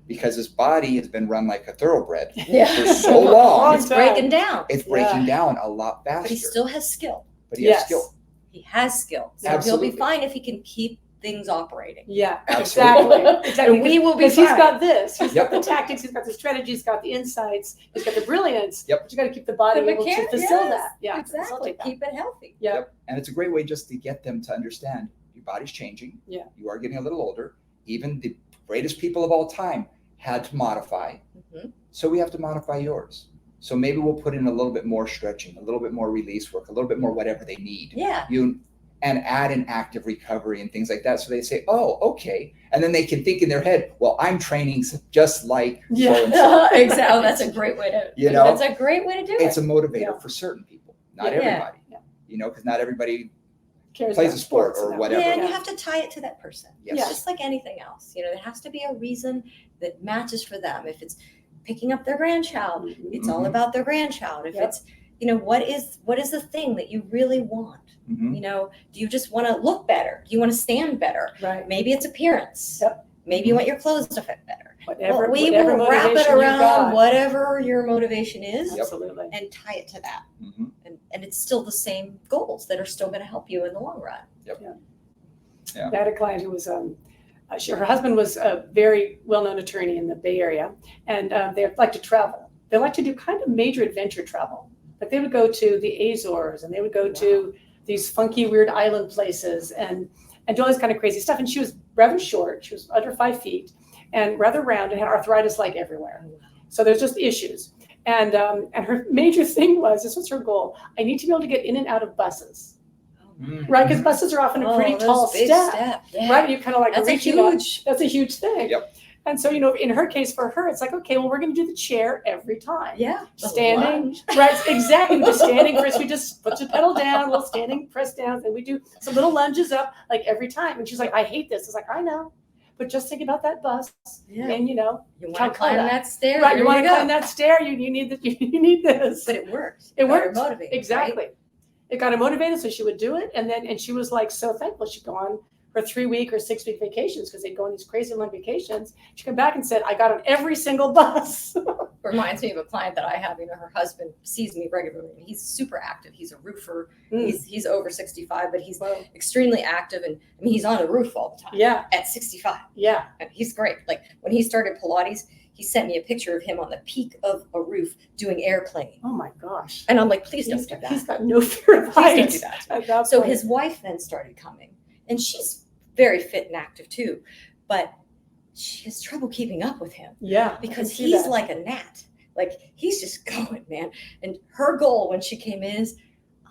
because his body has been run like a thoroughbred Yeah. for so long. It's breaking down. It's breaking down a lot faster. But he still has skill. But he has skill. He has skill. So Absolutely. he'll be fine if he can keep things operating. Yeah, Absolutely. exactly. And we will be Because he's fine. got this. He's Yep. got the tactics, he's got the strategies, he's got the insights, he's got the brilliance. Yep. But you got to keep the body The able to mechanic- fulfill yes, that. Yeah, Exactly. facilitate that. Keep it healthy. Yeah. Yep. And it's a great way just to get them to understand your body's changing. Yeah. You are getting a little older. Even the greatest people of all time had to modify. Mhm. So we have to modify yours. So maybe we'll put in a little bit more stretching, a little bit more release work, a little bit more whatever they need. Yeah. And add an active recovery and things like that. So they say, oh, okay. And then they can think in their head, well, I'm training just like Yeah. so-and-so. Exactly. That's a great way to. That's a great way to do it. It's a motivator Yeah. for certain people, not Yeah. everybody. Yeah. Because not everybody Cares plays about a sport sports or and whatever. Yeah, and you have to tie it to that person. Yes. Yeah. Just like anything else. There has to be a reason that matches for them. If it's picking up their grandchild, Mhm. it's all Mhm. about their grandchild. If Yep. it's, what is the thing that you really want? Mhm. Do you just want to look better? Do you want to stand better? Right. Maybe it's appearance. Yep. Maybe you want your clothes to fit better. Whatever, We whatever will wrap it motivation you around got. whatever your motivation is Yep. Absolutely. and tie it to that. Mhm. And it's still the same goals that are still going to help you in the long run. Yeah. I had a client who was, her husband was a very well-known attorney in the Bay Area, and they like to travel. They like to do kind of major adventure travel. Like they would go to the Azores, and they would go to these funky, weird island places, and do all this kind of crazy stuff. And she was rather short. She was under 5 feet, and rather round, and had arthritis like everywhere. So there's just issues. And her major thing was, this was her goal: I need to be able to get in and out of buses. Mhm. Right, because buses are often a pretty those tall big step. steps. Yeah. Right, you kind of like That's a reaching up. huge. That's a huge thing. Yep. And so, in her case, for her, it's like, okay, well, we're going to do the chair every time. Yeah. Standing, right? Exactly. Just standing first. We just put the pedal down, little standing press downs, and we do some little lunges up like every time. And she's like, I hate this. It's like, I know, but just think about that bus, Yeah. and You want to Calcutta. climb that stair. right, you here want to go. climb that stair. You need that. You need this. But it worked. It Got her worked. motivated, Exactly. right? It got her motivated, so she would do it, and she was like so thankful. She'd go on her 3-week or 6-week vacations because they'd go on these crazy long vacations. She came back and said, I got on every single bus. Reminds me of a client that I have. Her husband sees me regularly. He's super active. He's a roofer. He's over 65, but he's Well, extremely active, and he's on the roof all the time. yeah, At 65, yeah. and he's great. Like when he started Pilates, he sent me a picture of him on the peak of a roof doing airplane, Oh my gosh. and I'm like, please don't He's do he's that. got no fear of Please don't heights do that. at that So point. his wife then started coming, and she's very fit and active too, but she has trouble keeping up with him yeah, I because can see he's that. like a gnat. Like he's just going, man. And her goal when she came in is,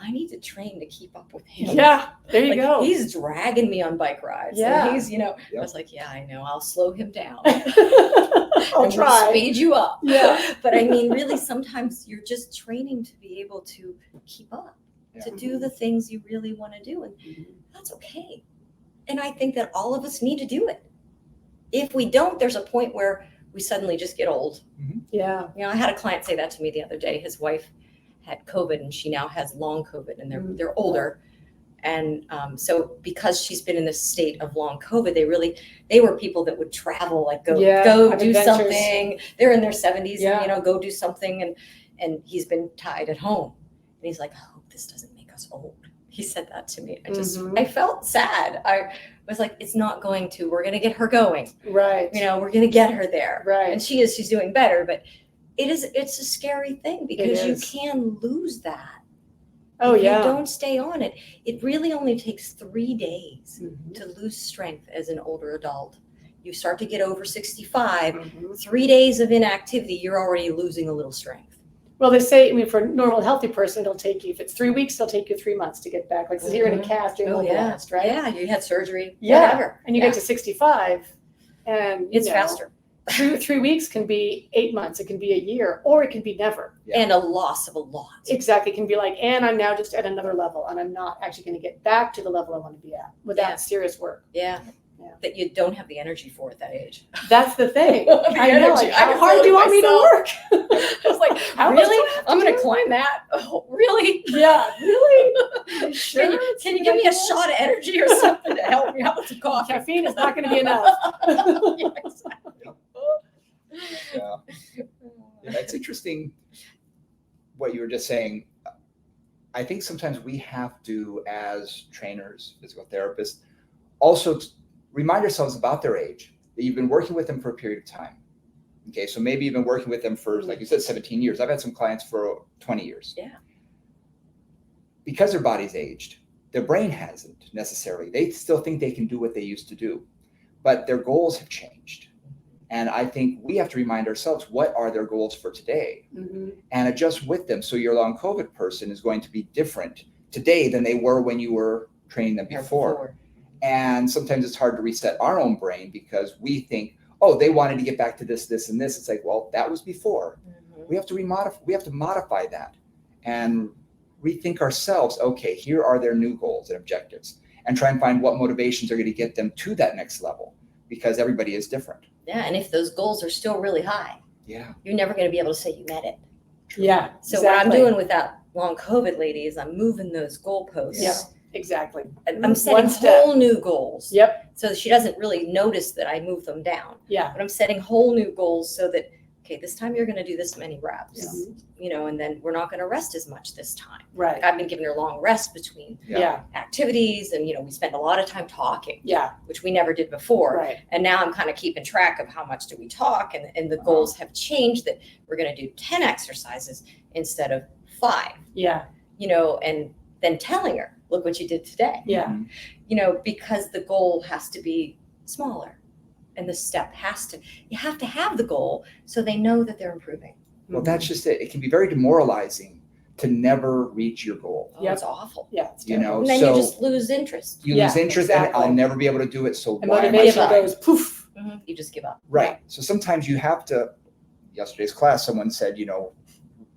I need to train to keep up with him. Yeah, there you Like, go. he's dragging me on bike rides. Yeah. And he's, I Yep. was like, yeah, I know. I'll slow him down. I'll and try. We'll speed you up. Yeah. But I mean, really, sometimes you're just training to be able to keep up, to do the things you really want to do. And that's okay. And I think that all of us need to do it. If we don't, there's a point where we suddenly just get old. Yeah. I had a client say that to me the other day. His wife had COVID and she now has long COVID, and they're older. And so because she's been in this state of long COVID, they were people that would travel, like go have do adventures. something. They're in their 70s, Yeah. and, go do something. And he's been tied at home. And he's like, I hope this doesn't make us old. He said that to me. I felt sad. I was like, it's not going to. We're going to get her going. Right. We're going to get her there. Right. And she's doing better, but it's a scary thing because you is. can lose that. Oh, If yeah. you don't stay on it. It really only takes 3 days to lose strength as an older adult. You start to get over 65, 3 days of inactivity, you're already losing a little strength. Well, they say, for a normal, healthy person, it'll take you, if it's 3 weeks, it'll take you 3 months to get back. Like, so you're in a cast, you're immobilized, right? Yeah, you had surgery, Yeah. whatever. And you get to 65, and It's faster. 3 weeks can be 8 months, it can be a year, or it can be never. Yeah. And a loss of a lot. Exactly. It can be like, and I'm now just at another level, and I'm not actually going to get back to the level I want to be at without serious work. Yeah. Yeah. That you don't have the energy for at that age. That's the thing. The I know. energy. Like, I how can hard feel do you it want me to myself. work? I was like, How much do really? I have to I'm going do? to climb that? Oh, really? Yeah, really? Sure. Can you give me a shot of energy or something to help me out with the coffee? Caffeine is not going to be enough. Yeah, exactly. Yeah. It's interesting what you were just saying. I think sometimes we have to, as trainers, physical therapists, also remind ourselves about their age, that you've been working with them for a period of time. Okay, so maybe you've been working with them for, like you said, 17 years. I've had some clients for 20 years. Yeah. Because their body's aged, their brain hasn't necessarily. They still think they can do what they used to do, but their goals have changed. And I think we have to remind ourselves, what are their goals for today? And adjust with them. So your long COVID person is going to be different today than they were when you were training them before. And sometimes it's hard to reset our own brain because we think, oh, they wanted to get back to this, this, and this. It's like, well, that was before. We have to modify that and rethink ourselves. Okay, here are their new goals and objectives, and try and find what motivations are going to get them to that next level, because everybody is different. Yeah, and if those goals are still really high, you're never going to be able to say you met it. Yeah. So what I'm doing with that long COVID lady is I'm moving those goalposts. Yeah, exactly. I'm setting whole new goals. Yep. So she doesn't really notice that I move them down. Yeah. But I'm setting whole new goals so that, okay, this time you're going to do this many reps, and then we're not going to rest as much this time. Right. Like, I've been giving her long rest between Yeah. activities, and, we spend a lot of time talking. Yeah. Which we never did before. Right. And now I'm kind of keeping track of how much do we talk, and the goals have changed, that we're going to do 10 exercises instead of 5. Yeah. And then telling her, look what you did today. Yeah. Because the goal has to be smaller, and the step you have to have the goal so they know that they're improving. Well, that's just it. It can be very demoralizing to never reach your goal. Oh, it's awful. Yeah. It's You know, And then so you just lose interest. you lose interest, and exactly. I'll never be able to do it. So And why am I motivation trying? goes poof. You just give up. Right. So sometimes you have to. Yesterday's class, someone said,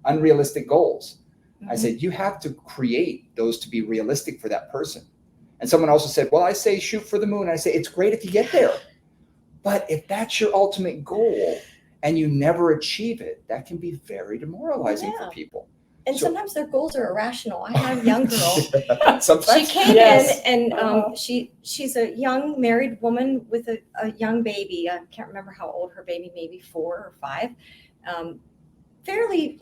unrealistic goals. I said, you have to create those to be realistic for that person. And someone also said, well, I say shoot for the moon. I say, it's great if you get there. But if that's your ultimate goal and you never achieve it, that can be very demoralizing for people. And sometimes their goals are irrational. I had a young girl. Sometimes. She came Yes. in, and she's a young married woman with a young baby. I can't remember how old her baby, maybe 4 or 5. Fairly,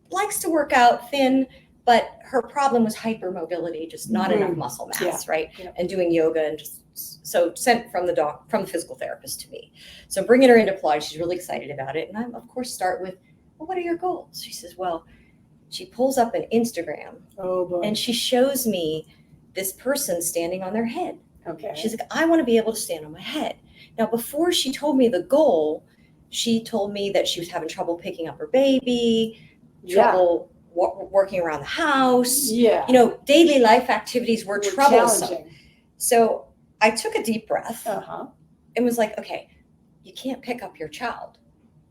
likes to work out, thin, but her problem was hypermobility, just not enough muscle mass, right? Yeah. And doing yoga, and just so sent from the physical therapist to me. So bringing her into Pilates, she's really excited about it. And I, of course, start with, well, what are your goals? She says, well, she pulls up an Instagram. Oh boy. And she shows me this person standing on their head. Okay. She's like, I want to be able to stand on my head. Now, before she told me the goal, she told me that she was having trouble picking up her baby, trouble working around the house. Yeah. Daily life activities were troublesome. Challenging. So I took a deep breath Uh-huh. and was like, okay, you can't pick up your child,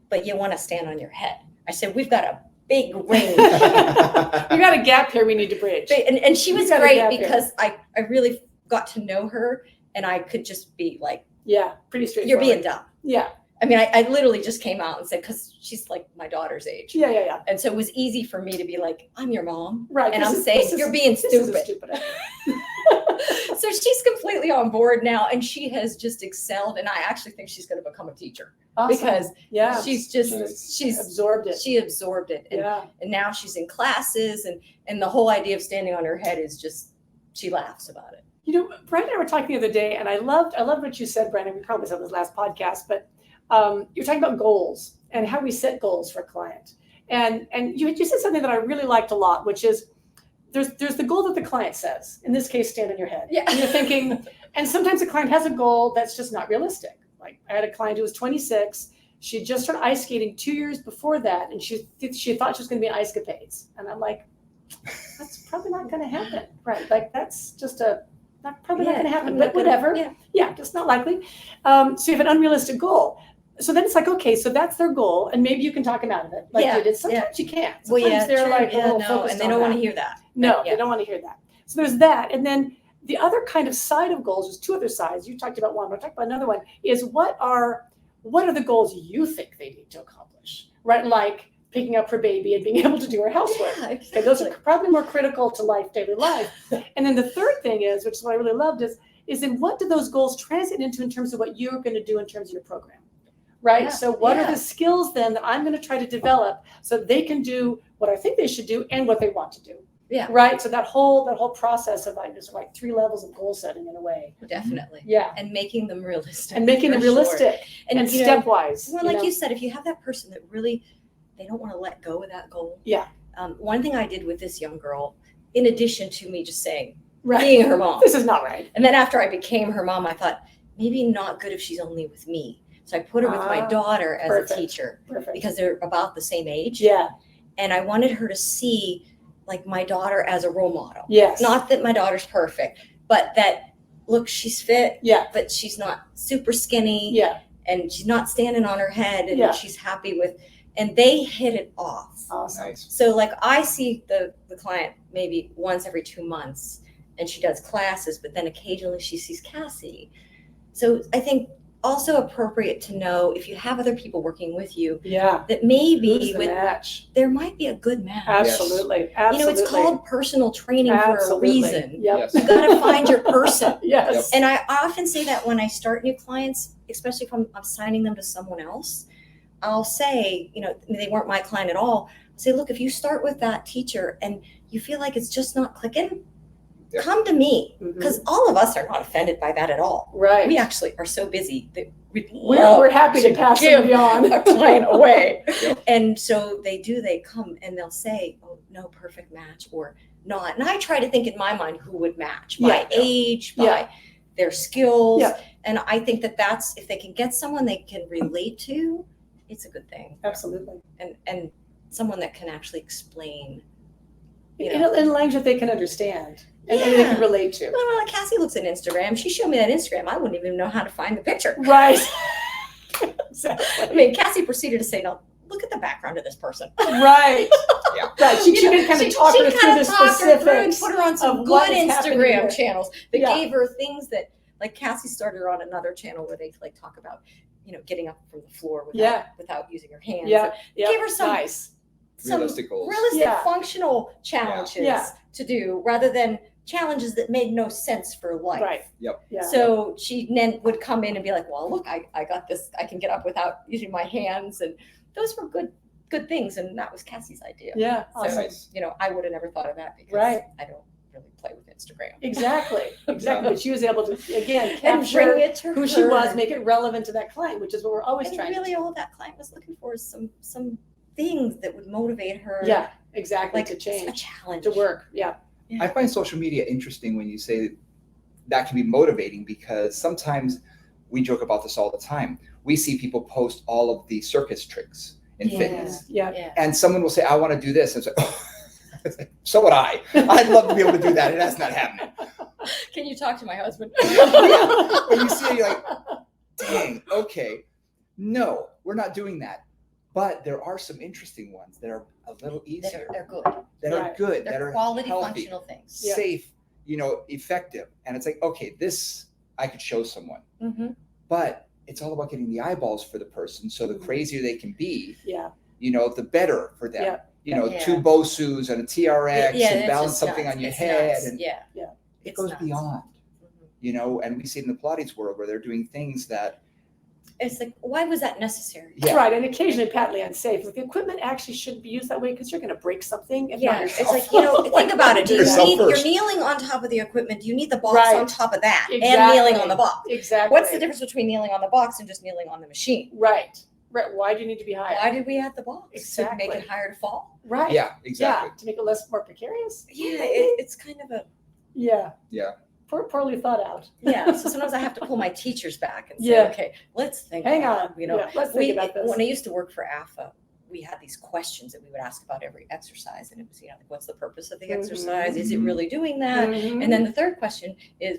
but you want to stand on your head. I said, we've got a big range. You got a gap here we need to bridge. And she was We've got a great gap here. because I really got to know her, and I could just be like, Yeah, pretty straightforward. you're being dumb. Yeah. I mean, I literally just came out and said, because she's like my daughter's age. Yeah. And so it was easy for me to be like, I'm your mom. Right. And this I'm is- saying, this is- you're being this is a stupid. stupid. So she's completely on board now, and she has just excelled. And I actually think she's going to become a teacher Awesome. because yeah, she's just, Nice. she's absorbed it. she absorbed it. And, Yeah. and now she's in classes, and the whole idea of standing on her head is just, she laughs about it. Brent and I were talking the other day, and I loved what you said, Brandon. We probably said this last podcast, but you're talking about goals and how we set goals for a client. And you said something that I really liked a lot, which is there's the goal that the client says. In this case, stand on your head. Yeah. And you're thinking, and sometimes a client has a goal that's just not realistic. Like I had a client who was 26. She just started ice skating 2 years before that, and she thought she was going to be in ice capades. And I'm like, that's probably not going to happen, right? Like that's just probably not going to happen, but whatever. Yeah, just not likely. So you have an unrealistic goal. So then it's like, okay, so that's their goal, and maybe you can talk them out of it, like you did. Sometimes you can't. Sometimes they're like a little focused and they on don't want that. to hear that. No, Yeah. they don't want to hear that. So there's that, and then the other kind of side of goals. There's two other sides. You talked about one. I'll talk about another one. Is what are the goals you think they need to accomplish, right? Like picking up her baby and being able to do her housework. Yeah, Okay, those are probably more critical to daily life. And then the third thing is, which is what I really loved, is in what do those goals translate into in terms of what you're going to do in terms of your program, right? Yeah, So what are yeah. the skills then that I'm going to try to develop so they can do what I think they should do and what they want to do, Yeah. right? So that whole process of there's like 3 levels of goal setting in a way. Definitely. Yeah, And making them realistic. and making them for sure. realistic and stepwise. Well, like you said, if you have that person that really, they don't want to let go of that goal. Yeah. One thing I did with this young girl, in addition to me just saying, right. being her mom. This is not right. And then after I became her mom, I thought, maybe not good if she's only with me. So I put her with my daughter as perfect. a teacher Perfect. because they're about the same age. Yeah. And I wanted her to see like my daughter as a role model. Yes. Not that my daughter's perfect, but that, look, she's fit, Yeah. but she's not super skinny. Yeah. And she's not standing on her head, and Yeah. she's happy with, and they hit it off. Awesome. Nice. So like I see the client maybe once every 2 months, and she does classes, but then occasionally she sees Cassie. So I think also appropriate to know if you have other people working with you Yeah. that maybe Who's the match? there might be a good match. Absolutely. Absolutely. It's called personal training for a Absolutely. reason. Yep. Yes. You got to find your person. Yes. And I often say that when I start new clients, especially if I'm assigning them to someone else, I'll say, they weren't my client at all. I'll say, look, if you start with that teacher and you feel like it's just not clicking, Yep. come to me, Mhm. because all of us are not offended by that at all. Right. We actually are so busy that We're happy to pass give them beyond. a client away. Yep. And so they come and they'll say, oh, no, perfect match or not. And I try to think in my mind who would match by Yeah. age, by Yeah. their skills. Yeah. And I think that's, if they can get someone they can relate to, it's a good thing. Absolutely. And someone that can actually explain. In a language that they can understand and they can relate to. Well, like Cassie looks at Instagram. She showed me that Instagram. I wouldn't even know how to find the picture. Right. I Exactly. mean, Cassie proceeded to say, no, look at the background of this person. Right. Yeah. Right. She didn't kind of talk her through the specifics. Put her on some of what good is happening here. Instagram channels that Yeah. gave her things that, like Cassie started her on another channel where they like talk about, getting up from the floor without using her hands. Yeah. Yeah. Give her some nice. Realistic goals. realistic Yeah. functional challenges Yeah. to do rather than challenges that made no sense for life. Right. Yep. Yeah. So she then would come in and be like, well, look, I got this. I can get up without using my hands. And those were good things. And that was Cassie's idea. Yeah. So, Awesome. Nice. I would have never thought of that because Right. I don't really play with Instagram. Exactly. Exactly. But she was able to, again, And capture bring it to who she her. was, make it relevant to that client, which is what we're always And trying really to do. all that client was looking for is some things that would motivate her. Yeah, exactly. Like to a change, challenge. to work. Yeah. I find social media interesting when you say that can be motivating, because sometimes we joke about this all the time. We see people post all of the circus tricks in Yeah. fitness, Yeah. Yeah. and someone will say, I want to do this. And it's like, oh, It's like, so would I. I'd love to be able to do that. And that's not happening. Can you talk to my husband? When you see it, you're like, dang, okay. No, we're not doing that. But there are some interesting ones that are a little easier. They're good. That are good. They're that are quality healthy, functional things. safe, effective. And it's like, okay, this I could show someone. Mm-hmm. But it's all about getting the eyeballs for the person. So the crazier they can be, Yeah. The better for them. Yeah. 2 BOSUs and a TRX Yeah, and it's balance just something nuts. on your It's head. nuts. And yeah. it It's goes nuts. beyond, Mhm. and we see it in the Pilates world where they're doing things that, It's like, why was that necessary? yeah, Right, and occasionally patently unsafe. Like the equipment actually shouldn't be used that way because you're going to break something. If not Yeah, yourself. it's like, think about it. Do you Yourself need, you're first. kneeling on top of the equipment. Do you need the box Right. on top of that and Exactly. kneeling on the box? Exactly. What's the difference between kneeling on the box and just kneeling on the machine? Right. Right. Why do you need to be higher? Why did we add the box? Exactly. To make it higher to fall? Right. yeah, exactly. Yeah. To make it more precarious. Yeah, it's kind of a, Yeah. Yeah. Poorly thought out. yeah. So sometimes I have to pull my teachers back and say, Yeah. okay, let's think. Hang about on. it, Yeah, let's think about this. When I used to work for AFA, we had these questions that we would ask about every exercise. And it was, like, what's the purpose of the exercise? Is it really doing that? Mhm. And then the third question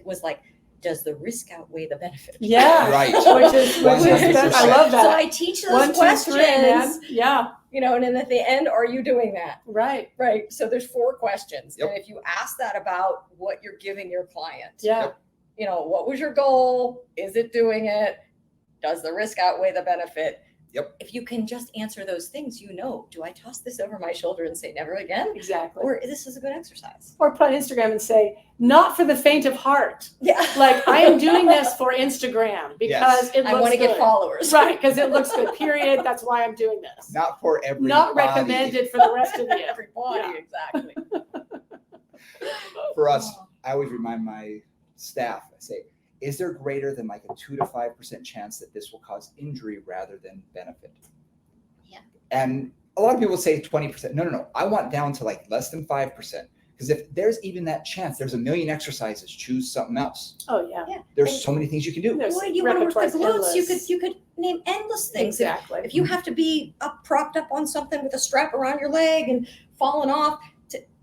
was like, does the risk outweigh the benefit? Yeah. Right. Which is I love that. So I teach those 1, 2, 3, questions, man. Yeah. and then at the end, are you doing that? Right. Right. So there's 4 questions. Yep. And if you ask that about what you're giving your client, Yeah. what was your goal? Is it doing it? Does the risk outweigh the benefit? Yep. If you can just answer those things, do I toss this over my shoulder and say never again? Exactly. Or this is a good exercise? Or put on Instagram and say, not for the faint of heart. Yeah. Like, I am doing this for Instagram because it looks I want to good. get followers. Right, because it looks good, period. That's why I'm doing this. Not for every Not body. recommended for the rest of you. Everybody, Yeah. exactly. For us, I always remind my staff, I say, is there greater than like a 2 to 5% chance that this will cause injury rather than benefit? Yeah. And a lot of people say 20%. No. I want down to like less than 5%. Because if there's even that chance, there's a million exercises. Choose something else. Oh, yeah. There's And- so many things you can do. There's Boy, you want to work the repertoire's glutes. endless. You could name endless things. Exactly. If you have to be propped up on something with a strap around your leg and falling off,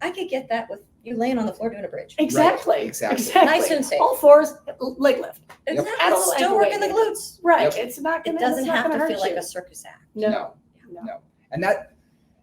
I could get that with you laying on the floor doing a bridge. Exactly. Right, exactly. Nice and safe. All 4s, leg lift. Yep. Add a It's little still ankle working the weight. glutes. Right. Yep. It's not It gonna. doesn't it's not have gonna to hurt feel like you. a circus act. No. And that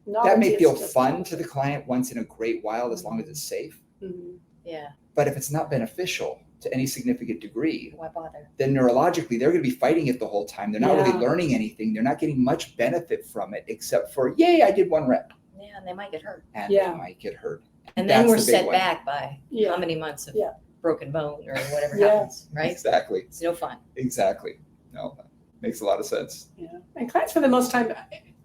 Novelty may is feel just fun novelty. to the client once in a great while, as long as it's safe. Mhm. Yeah. But if it's not beneficial to any significant degree, Why bother? then neurologically they're going to be fighting it the whole time. They're not Yeah. really learning anything. They're not getting much benefit from it except for, yay, I did 1 rep. Yeah, and they might get hurt. And Yeah. they might get hurt. And then That's we're the big set one. back by Yeah. how many months of Yeah. broken bone or whatever Yeah. happens, right? Exactly. It's no fun. Exactly. No, that makes a lot of sense. Yeah. And clients, for the most time,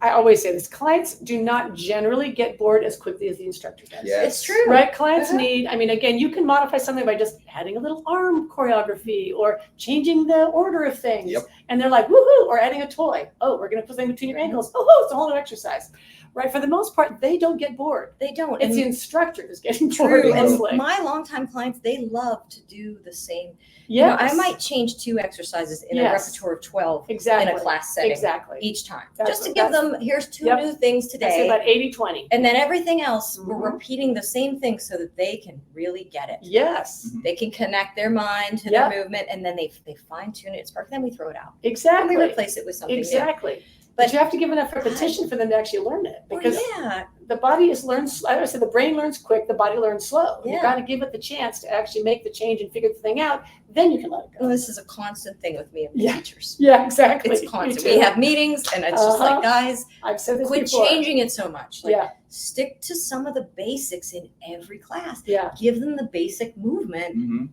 I always say this, clients do not generally get bored as quickly as the instructor does. Yes. It's true. Right? Clients Uh-huh. need, again, you can modify something by just adding a little arm choreography or changing the order of things. Yep. And they're like, woohoo, or adding a toy. Oh, we're going to put something between your ankles. Oh, it's a whole new exercise. Right? For the most part, they don't get bored. They don't. It's And the instructor who's getting bored true. And mostly. my longtime clients, they love to do the same. Yes. I might change 2 exercises in a Yes. repertoire of 12 Exactly. in a class setting Exactly. each time. That's just to what- give that's- them, here's 2 Yep. new things I say today. about 80-20. And then everything else, we're Mhm. repeating the same thing so that they can really get it. Yes. Mhm. They can connect their mind to Yep. their movement, and then they fine tune it. It's perfect. Then we throw it out. Exactly. And we replace it with something new. Exactly. But- But you have to give enough repetition for them to actually learn it, Well, because yeah, the body is learns. I always say the brain learns quick, the body learns slow. Yeah. You got to give it the chance to actually make the change and figure the thing out. Then you can let it well, go. this is a constant thing with me and Yeah. teachers. Yeah, exactly. It's Me constant. too. We have meetings, and it's just Uh-huh. like, guys, I've said this quit before. changing it so much. Like, Yeah, stick to some of the basics in every class. yeah, Give them the basic movement, Mhm.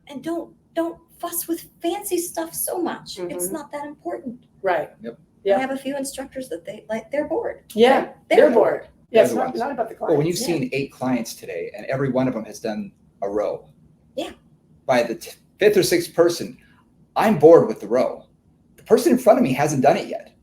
and don't fuss with fancy stuff so much. It's Mhm. not that important. right. I Yeah. have a few instructors that they're bored. Yeah, Right? they're bored. Yeah, They're it's the not, ones. not about the clients. Well, when you've Yeah. seen 8 clients today and every one of them has done a row. Yeah. By the 5th or 6th person, I'm bored with the row. The person in front of me hasn't done it yet.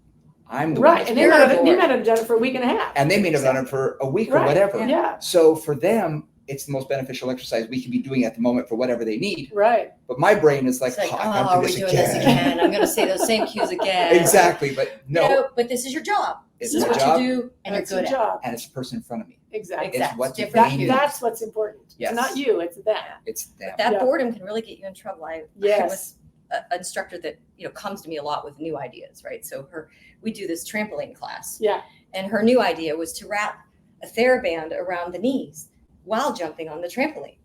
I'm the one Right, that's and they You're might, have, bored. they might have done it for a week and a half. and they may have done it for a week or Right. whatever. Yeah, So for them, it's the most beneficial exercise we can be doing at the moment for whatever they need. right. But my brain is like, It's like, oh, oh, I are gotta we do doing this this again. again? I'm going to say those same cues again. Exactly, but no, But this is your job. it's This is my what job, you do, and That's you're your good at it. job. and it's the person in front of me. Exactly. It's Exact. what Different they views. That's what's important. Yes. It's not you, it's them. It's them. That Yeah. boredom can really get you in trouble. I Yes. was an instructor that comes to me a lot with new ideas, right? So we do this trampoline class, Yeah. and her new idea was to wrap a TheraBand around the knees while jumping on the trampoline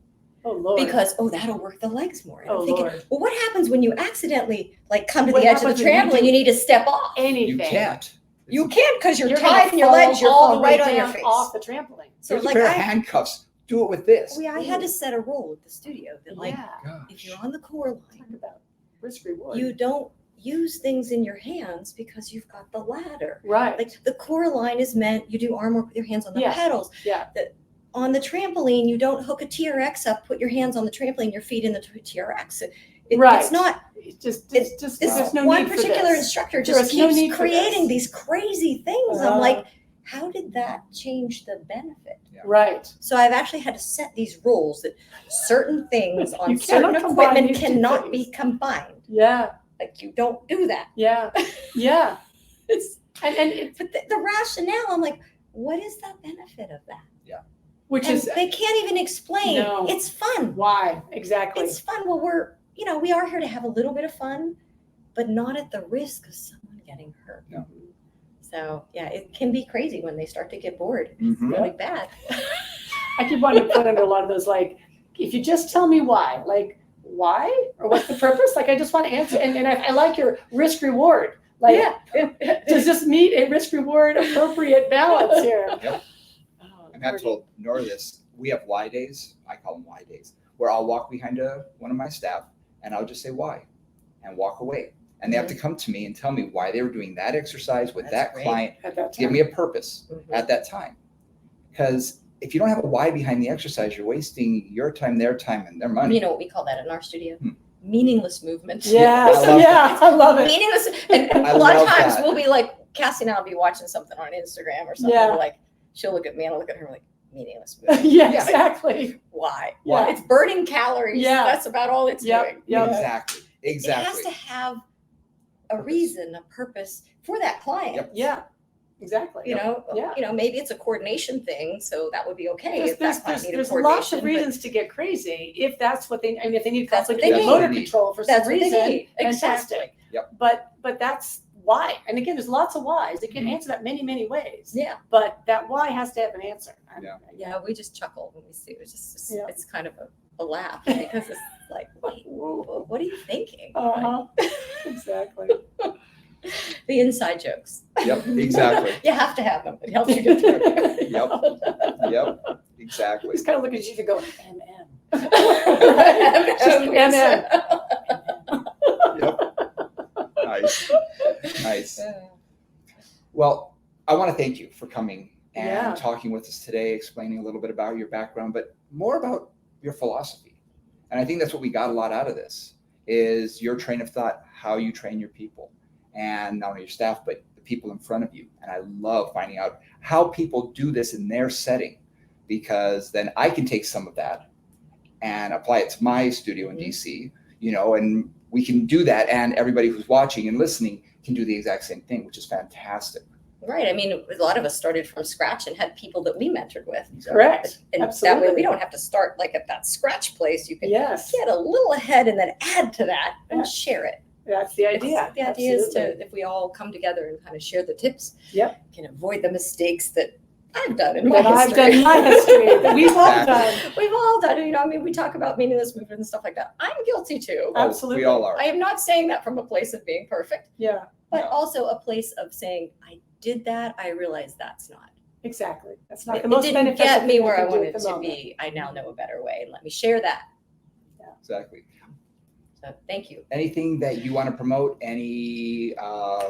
Oh, Lord. because that'll work the legs more. And Oh, I'm thinking, Lord. well, what happens when you accidentally come to What the edge of the happens when you trampoline? do You need to step off. anything. You can't. You can't because you're gonna tied in your fall legs. You're all the falling way right on your down face. off the trampoline. So Here's a pair of I handcuffs. Do it with this. I had to set a rule at the studio that Yeah. if you're on the core line, Talk about risk reward. you don't use things in your hands because you've got the ladder. Right. Like the core line is meant you do arm work with your hands on the Yeah. pedals. Yeah. On the trampoline, you don't hook a TRX up, put your hands on the trampoline, your feet in the TRX. Right. It's not. It's just This there's no one need for particular this. instructor There just is no keeps need for creating this. these crazy things. I'm like, how did that change the benefit? Right. So I've actually had to set these rules that certain things on You certain cannot combine equipment these two cannot things. be combined. Yeah. Like you don't do that. Yeah. Yeah. It's And it, but the rationale, I'm like, what is the benefit of that? which And is they can't even explain. No. It's fun. why exactly. It's fun. Well, we are here to have a little bit of fun, but not at the risk of someone getting hurt. No. So yeah, it can be crazy when they start to get bored. Mhm. It's really bad. I keep wanting to put under a lot of those, like, if you just tell me why, like, why or what's the purpose? Like, I just want to answer. And I like your risk reward. Like, does this meet a risk reward appropriate balance here? Yep. Oh, And I've told Nora this. We have why days. I call them why days, where I'll walk behind one of my staff and I'll just say why and walk away. And they have to come to me and tell me why they were doing that exercise with That's that great. client. At that Give time. me a purpose Mhm. at that time. Because if you don't have a why behind the exercise, you're wasting your time, their time, and their money. You know what we call that in our studio? Meaningless movement. Yes, I love yeah, I love it. Meaningless. And I a lot of love times that. we'll be like, Cassie and I'll be watching something on Instagram or something. Yeah. Like she'll look at me and I'll look at her like, meaningless movement. Yeah, exactly. Why? Yeah. It's burning calories. Yeah. That's about all it's Yep, doing. yep. Exactly. It has Exactly. to have a reason, a purpose for that client. Yep. Yeah, exactly. You know, Yeah. maybe it's a coordination thing, so that would be okay if that client needed There's coordination. lots of reasons to get crazy if that's what they. I mean, if they need That's what complicated they need. motor That's what they control for but that's some what they reason, need. fantastic. Exactly. Yep. But that's why. And again, there's lots of whys. They can Mhm. answer that many ways. Yeah. But that why has to have an answer. Yeah. Yeah, we just chuckle when we see it. It's Yeah. it's kind of a laugh because it's like, wait, what are you thinking? Uh-huh. Exactly. The inside jokes. Yep. Exactly. You have to have them. It helps you get through it. Yep. Exactly. He's kind of looking at you to go, MM. Yep. Nice. Nice. Well, I want to thank you for coming and Yeah. talking with us today, explaining a little bit about your background, but more about your philosophy. And I think that's what we got a lot out of this is your train of thought, how you train your people, and not only your staff, but the people in front of you. And I love finding out how people do this in their setting, because then I can take some of that and apply it to my studio in DC, and we can do that. And everybody who's watching and listening can do the exact same thing, which is fantastic. Right. I mean, a lot of us started from scratch and had people that we mentored with. Correct. And Absolutely. that way we don't have to start like at that scratch place. You can Yes. get a little ahead and then add to that and Yeah. share it. That's the idea. The idea is Absolutely. if we all come together and kind of share the tips, Yep. can avoid the mistakes that I've done in my That I've history. done in my history, that we've all done. We've all done it. I mean, we talk about meaningless movement and stuff like that. I'm guilty too. Oh, Absolutely. We all are. I am not saying that from a place of being perfect, Yeah, but No. also a place of saying, I did that. I realize that's not. exactly. That's not It the most didn't beneficial get me thing where I can do at wanted the to moment. be. I now know a better way, and let me share that. Exactly. So thank you. Anything that you want to promote? Any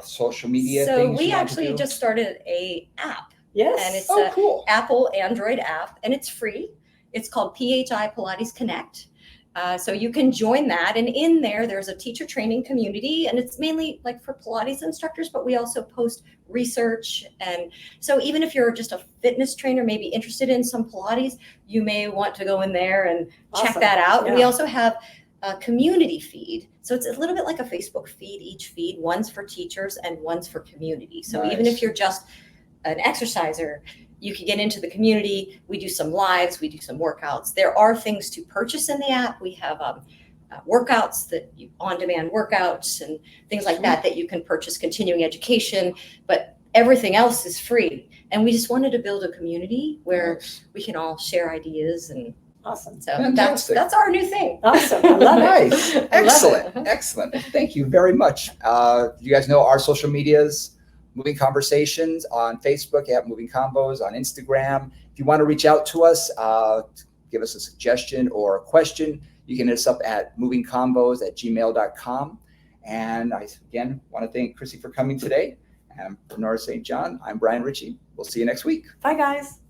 social media So things we you want to actually do? just started a app, Yes. and it's Oh, a cool. Apple Android app, and it's free. It's called PHI Pilates Connect. So you can join that, and in there's a teacher training community, and it's mainly like for Pilates instructors, but we also post research. And so even if you're just a fitness trainer, maybe interested in some Pilates, you may want to go in there and check Awesome. that out. And we Yeah. also have a community feed. So it's a little bit like a Facebook feed, each feed, one's for teachers and one's for community. So even Nice. if you're just an exerciser, you can get into the community. We do some lives, we do some workouts. There are things to purchase in the app. We have workouts on-demand workouts and things like that you can purchase, continuing education, but everything else is free. And we just wanted to build a community where we can all share ideas, and Awesome. so Fantastic. that's our new thing. Awesome. I love it. Nice. I love Excellent. it. Excellent. Thank you very much. You guys know our social medias, Moving Conversations on Facebook, at Moving Combos on Instagram. If you want to reach out to us, give us a suggestion or a question, you can hit us up at movingcombos@gmail.com. And I, again, want to thank Chrissy for coming today. And I'm Bernard St. John. I'm Brian Ritchie. We'll see you next week. Bye, guys.